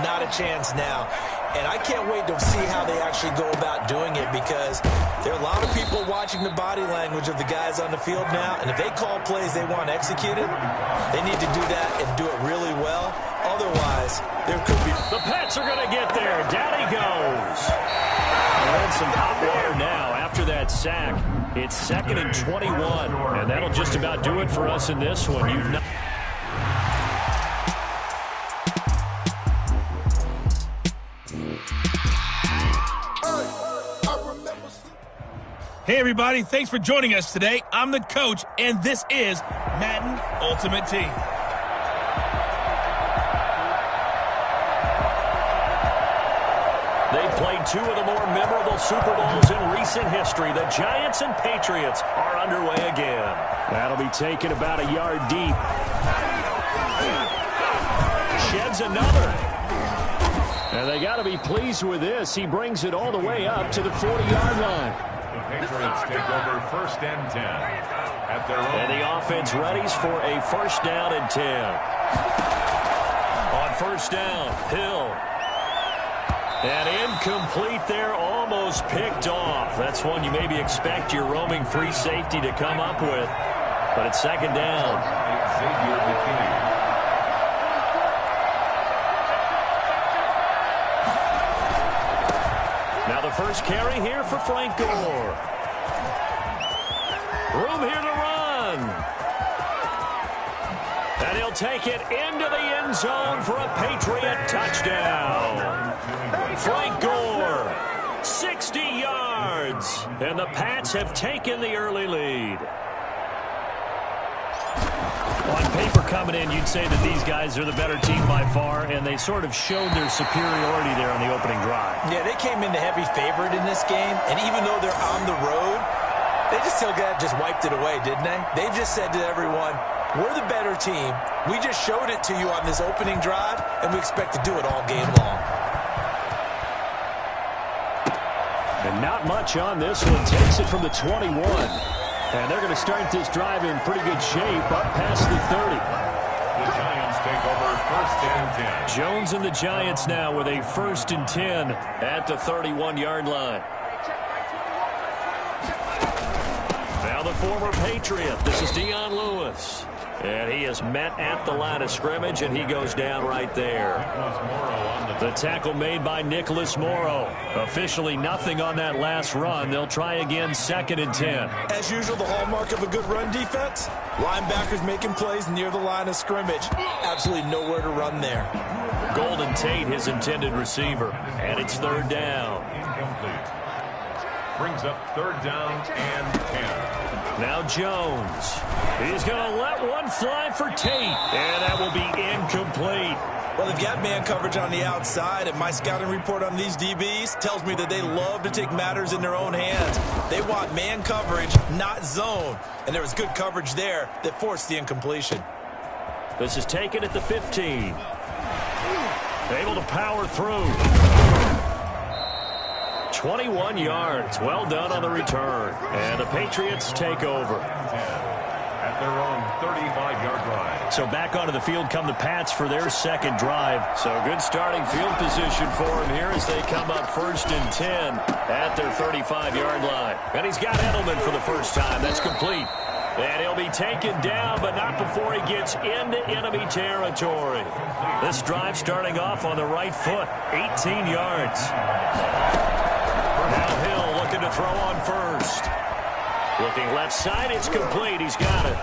not a chance now. And I can't wait to see how they actually go about doing it because there are a lot of people watching the body language of the guys on the field now. And if they call plays they want executed, they need to do that and do it really well. Otherwise, there could be... The Pats are going to get there. Down he goes. And some hot water now after that sack. It's 2nd and 21. And that'll just about do it for us in this one. You've not... Hey, everybody. Thanks for joining us today. I'm the coach, and this is Madden Ultimate Team. They played 2 of the more memorable Super Bowls in recent history. The Giants and Patriots are underway again. That'll be taken about a yard deep. Sheds another. And they got to be pleased with this. He brings it all the way up to the 40-yard line. The Patriots take over 1st and 10 at their own. And the offense readies for a 1st down and 10. On 1st down, Hill. And incomplete there, almost picked off. That's one you maybe expect your roaming free safety to come up with. But it's 2nd down. Now the first carry here for Frank Gore. Room here to run. And he'll take it into the end zone for a Patriot touchdown. Frank Gore, 60 yards. And the Pats have taken the early lead. On paper coming in, you'd say that these guys are the better team by far, and they sort of showed their superiority there on the opening drive. Yeah, they came in the heavy favorite in this game, and even though they're on the road, they just wiped it away, didn't they? They just said to everyone, we're the better team. We just showed it to you on this opening drive, and we expect to do it all game long. And not much on this one. Takes it from the 21. And they're going to start this drive in pretty good shape up past the 30. The Giants take over 1st and 10. Jones and the Giants now with a 1st and 10 at the 31-yard line. Now the former Patriot. This is Dion Lewis. And he is met at the line of scrimmage, and he goes down right there. The tackle made by Nicholas Morrow. Officially nothing on that last run. They'll try again 2nd and 10. As usual, the hallmark of a good run defense, linebackers making plays near the line of scrimmage. Absolutely nowhere to run there. Golden Tate, his intended receiver. And it's 3rd down. Incomplete. Brings up 3rd down and 10. Now Jones. He's going to let one fly for Tate. And that will be incomplete. Well, they've got man coverage on the outside, and my scouting report on these DBs tells me that they love to take matters in their own hands. They want man coverage, not zone. And there was good coverage there that forced the incompletion. This is taken at the 15. Able to power through. 21 yards. Well done on the return. And the Patriots take over. At their own 35-yard line. So back onto the field come the Pats for their 2nd drive. So good starting field position for them here as they come up 1st and 10 at their 35-yard line. And he's got Edelman for the first time. That's complete. And he'll be taken down, but not before he gets into enemy territory. This drive starting off on the right foot. 18 yards. Now Hill looking to throw on first. Looking left side, it's complete. He's got it.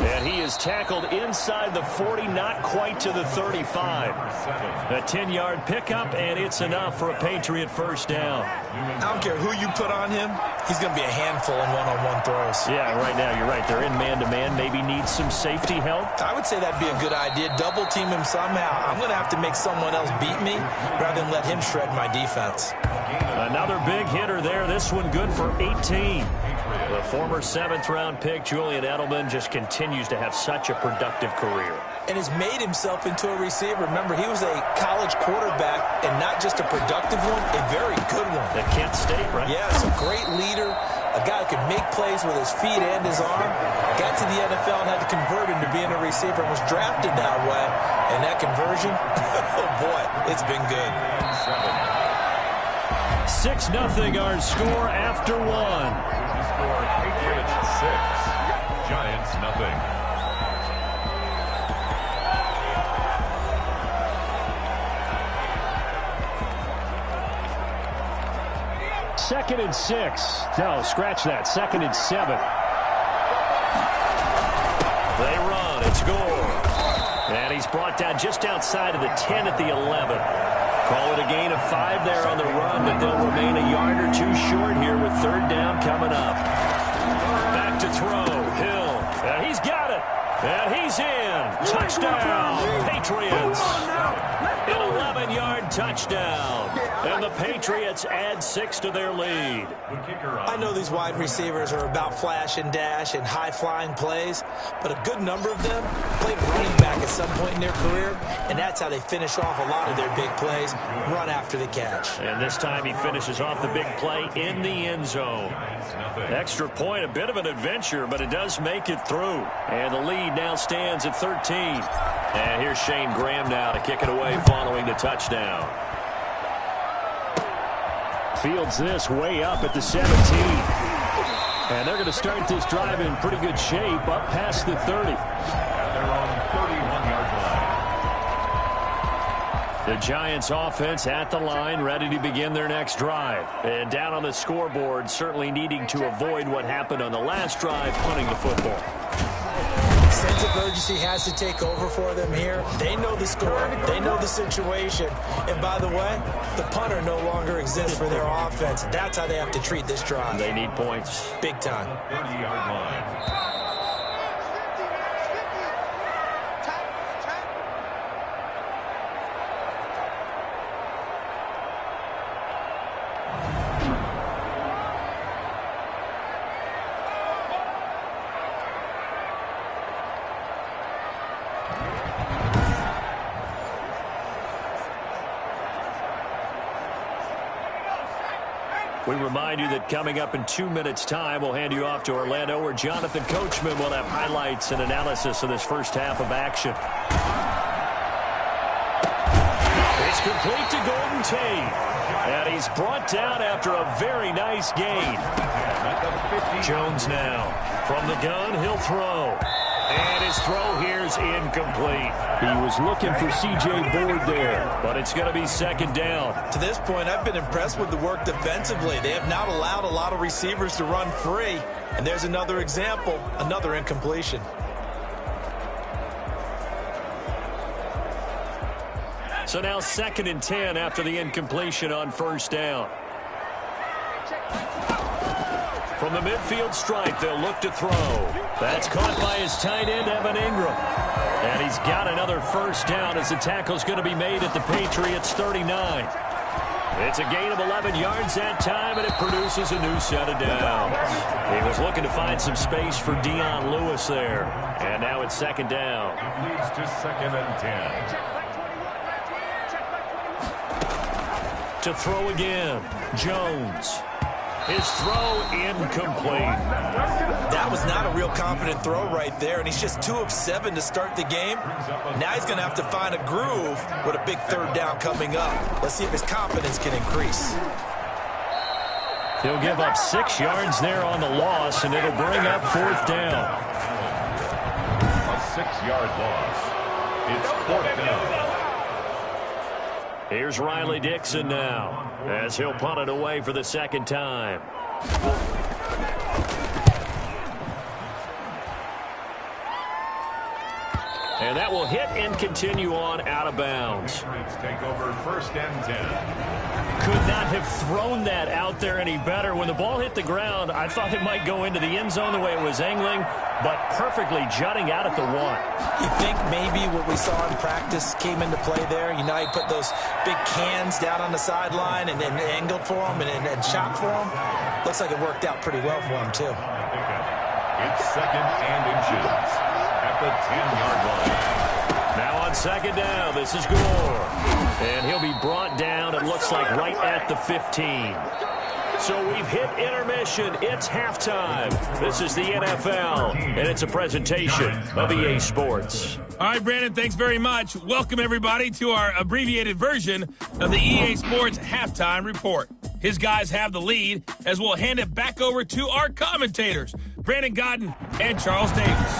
And he is tackled inside the 40, not quite to the 35. A 10-yard pickup, and it's enough for a Patriot 1st down. I don't care who you put on him. He's going to be a handful in one-on-one throws. Yeah, right now you're right. They're in man-to-man. Maybe needs some safety help. I would say that'd be a good idea. Double team him somehow. I'm going to have to make someone else beat me rather than let him shred my defense. Another big hitter there. This one good for 18. The former 7th-round pick, Julian Edelman, just continues to have such a productive career. And has made himself into a receiver. Remember, he was a college quarterback, and not just a productive one, a very good one. At Kent State, right? Yes, a great leader, a guy who could make plays with his feet and his arm. Got to the NFL and had to convert into being a receiver and was drafted that way. And that conversion, oh boy, it's been good. 6-0 our score after one. Patriots 6, Giants nothing. Second and 6. No, scratch that. 2nd and 7. They run. It's Gore. And he's brought down just outside of the 10 at the 11. Call it a gain of 5 there on the run, but they'll remain a yard or two short here with 3rd down coming up. Back to throw. Hill. And he's got it. And he's in. Touchdown. Patriots. An 11-yard touchdown. And the Patriots add 6 to their lead. I know these wide receivers are about flash and dash and high-flying plays, but a good number of them played running back at some point in their career, and that's how they finish off a lot of their big plays, run after the catch. And this time he finishes off the big play in the end zone. Extra point, a bit of an adventure, but it does make it through. And the lead now stands at 13. And here's Shane Graham now to kick it away following the touchdown. Fields this way up at the 17. And they're going to start this drive in pretty good shape up past the 30. At their own 31-yard line. The Giants offense at the line, ready to begin their next drive. And down on the scoreboard, certainly needing to avoid what happened on the last drive, punting the football. sense of urgency has to take over for them here. They know the score. They know the situation. And by the way, the punter no longer exists for their offense. That's how they have to treat this drive. They need points. Big time. 30-yard line. We remind you that coming up in 2 minutes' time, we'll hand you off to Orlando, where Jonathan Coachman will have highlights and analysis of this first half of action. It's complete to Golden Tate. And he's brought down after a very nice gain. Jones now. From the gun, he'll throw. And his throw here's incomplete. He was looking for C.J. Board there, but it's going to be second down. To this point, I've been impressed with the work defensively. They have not allowed a lot of receivers to run free. And there's another example, another incompletion. So now 2nd and 10 after the incompletion on first down. From the midfield stripe, they'll look to throw. That's caught by his tight end, Evan Ingram. And he's got another first down as the tackle's going to be made at the Patriots' 39. It's a gain of 11 yards that time, and it produces a new set of downs. He was looking to find some space for Dion Lewis there. And now it's second down. It leads to 2nd and 10. To throw again, Jones. His throw incomplete. That was not a real confident throw right there, and he's just 2 of 7 to start the game. Now he's going to have to find a groove with a big third down coming up. Let's see if his confidence can increase. He'll give up 6 yards there on the loss, and it'll bring up 4th down. A 6-yard loss. It's 4th down. Here's Riley Dixon now, as he'll punt it away for the second time. And that will hit and continue on out of bounds. Take over 1st and 10. Could not have thrown that out there any better. When the ball hit the ground, I thought it might go into the end zone the way it was angling, but perfectly jutting out at the 1. You think maybe what we saw in practice came into play there? You know, he put those big cans down on the sideline and then angled for him and shot for him. Looks like it worked out pretty well for him, too. It's 2nd and inches at the 10-yard line. Now on second down, this is Gore. And he'll be brought down, it looks like, right at the 15. So we've hit intermission. It's halftime. This is the NFL, and it's a presentation of EA Sports. All right, Brandon, thanks very much. Welcome, everybody, to our abbreviated version of the EA Sports Halftime Report. His guys have the lead, as we'll hand it back over to our commentators, Brandon Godden and Charles Davis.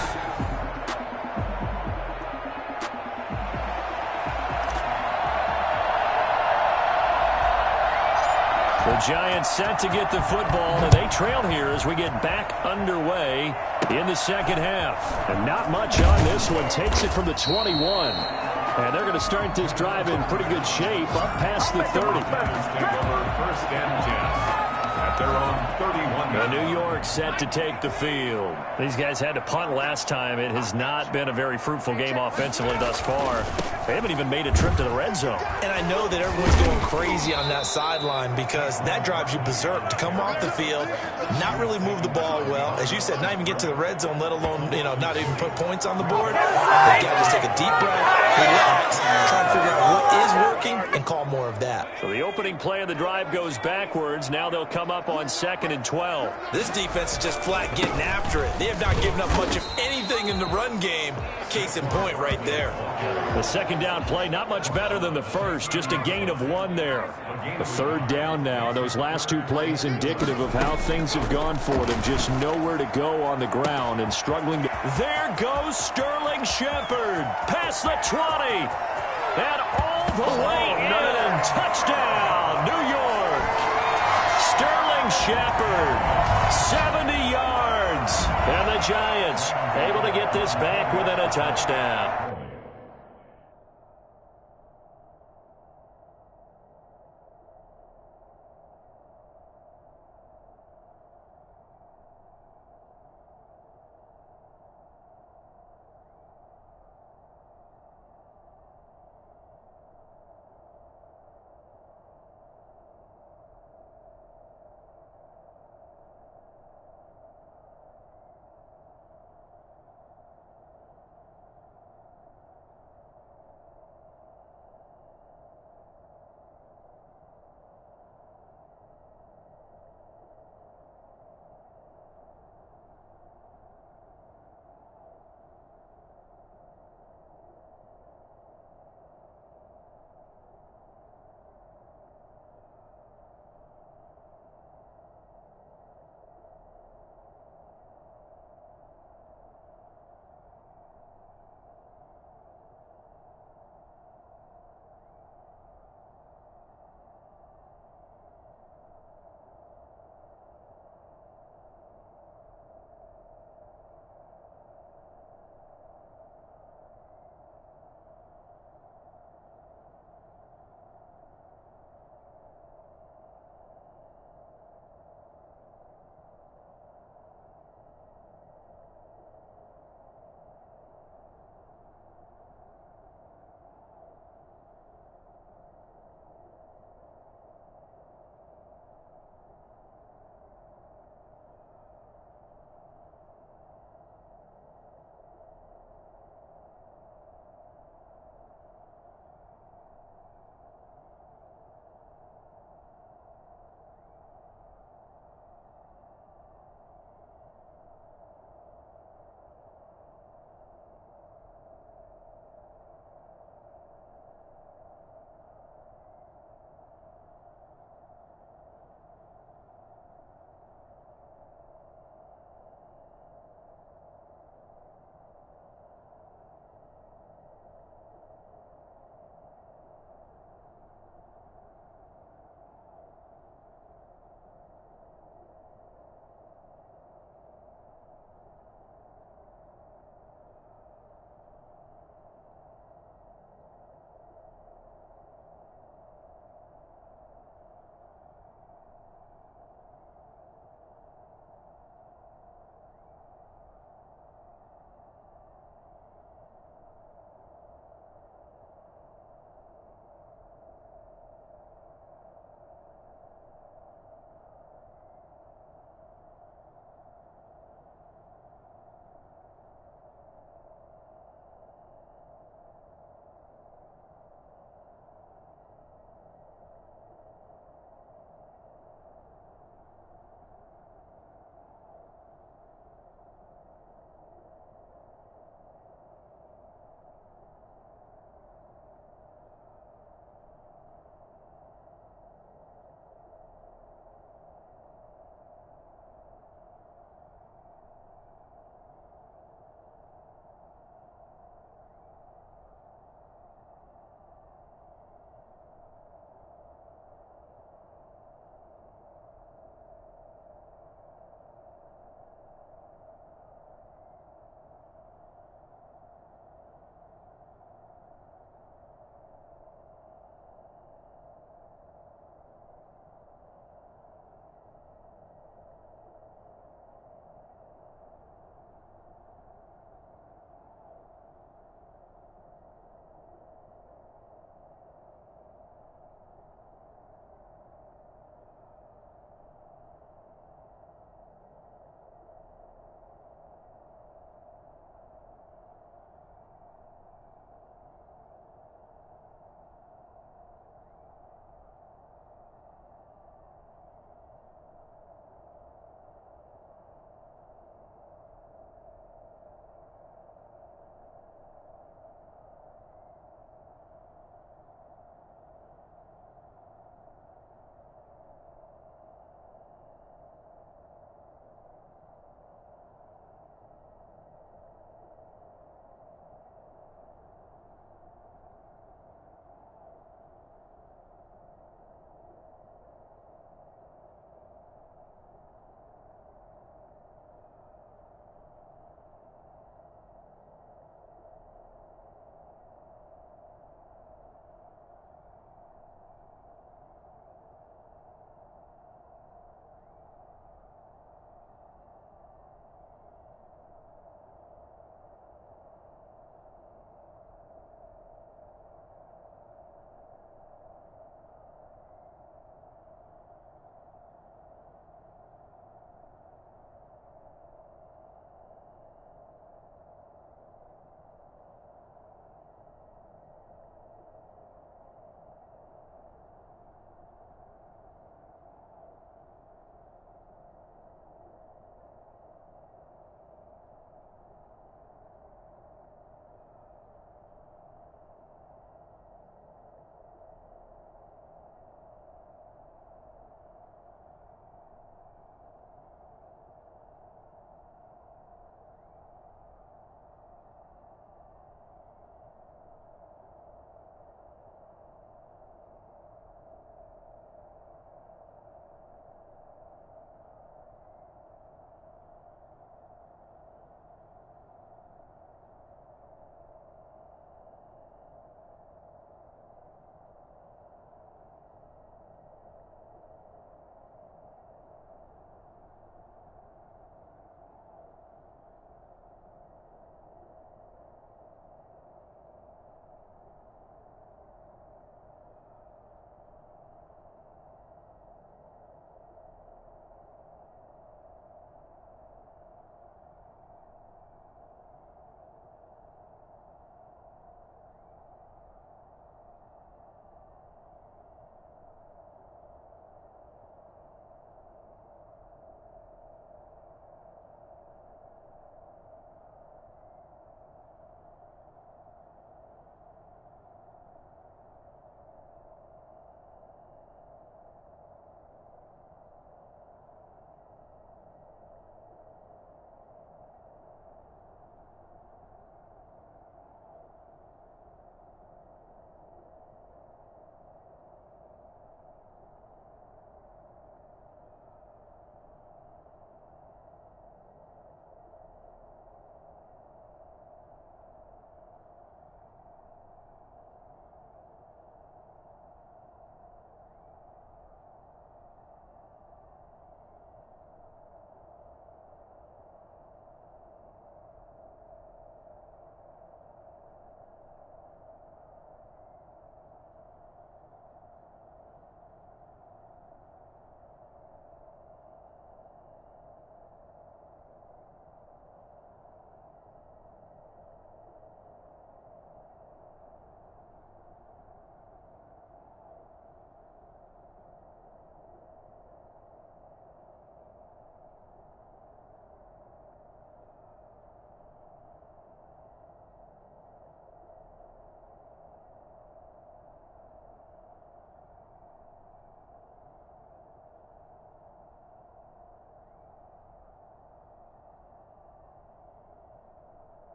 The Giants set to get the football, and they trail here as we get back underway in the second half. And not much on this one. Takes it from the 21. And they're going to start this drive in pretty good shape up past the 30. Take over 1st and 10. At their own 31. New York set to take the field. These guys had to punt last time. It has not been a very fruitful game offensively thus far. They haven't even made a trip to the red zone. And I know that everyone's going crazy on that sideline because that drives you berserk to come off the field, not really move the ball well. As you said, not even get to the red zone, let alone, not even put points on the board. They've got to just take a deep breath, relax, try to figure out what is working, and call more of that. So the opening play of the drive goes backwards. Now they'll come up on 2nd and 12. This defense is just flat getting after it. They have not given up much of anything in the run game. Case in point right there. The second down play, not much better than the first. Just a gain of 1 there. The 3rd down now. Those last 2 plays indicative of how things have gone for them. Just nowhere to go on the ground and struggling to... There goes Sterling Shepard. Past the 20. And all the way in. Touchdown, New York. Sterling Shepard, 70 yards. And the Giants able to get this back within a touchdown.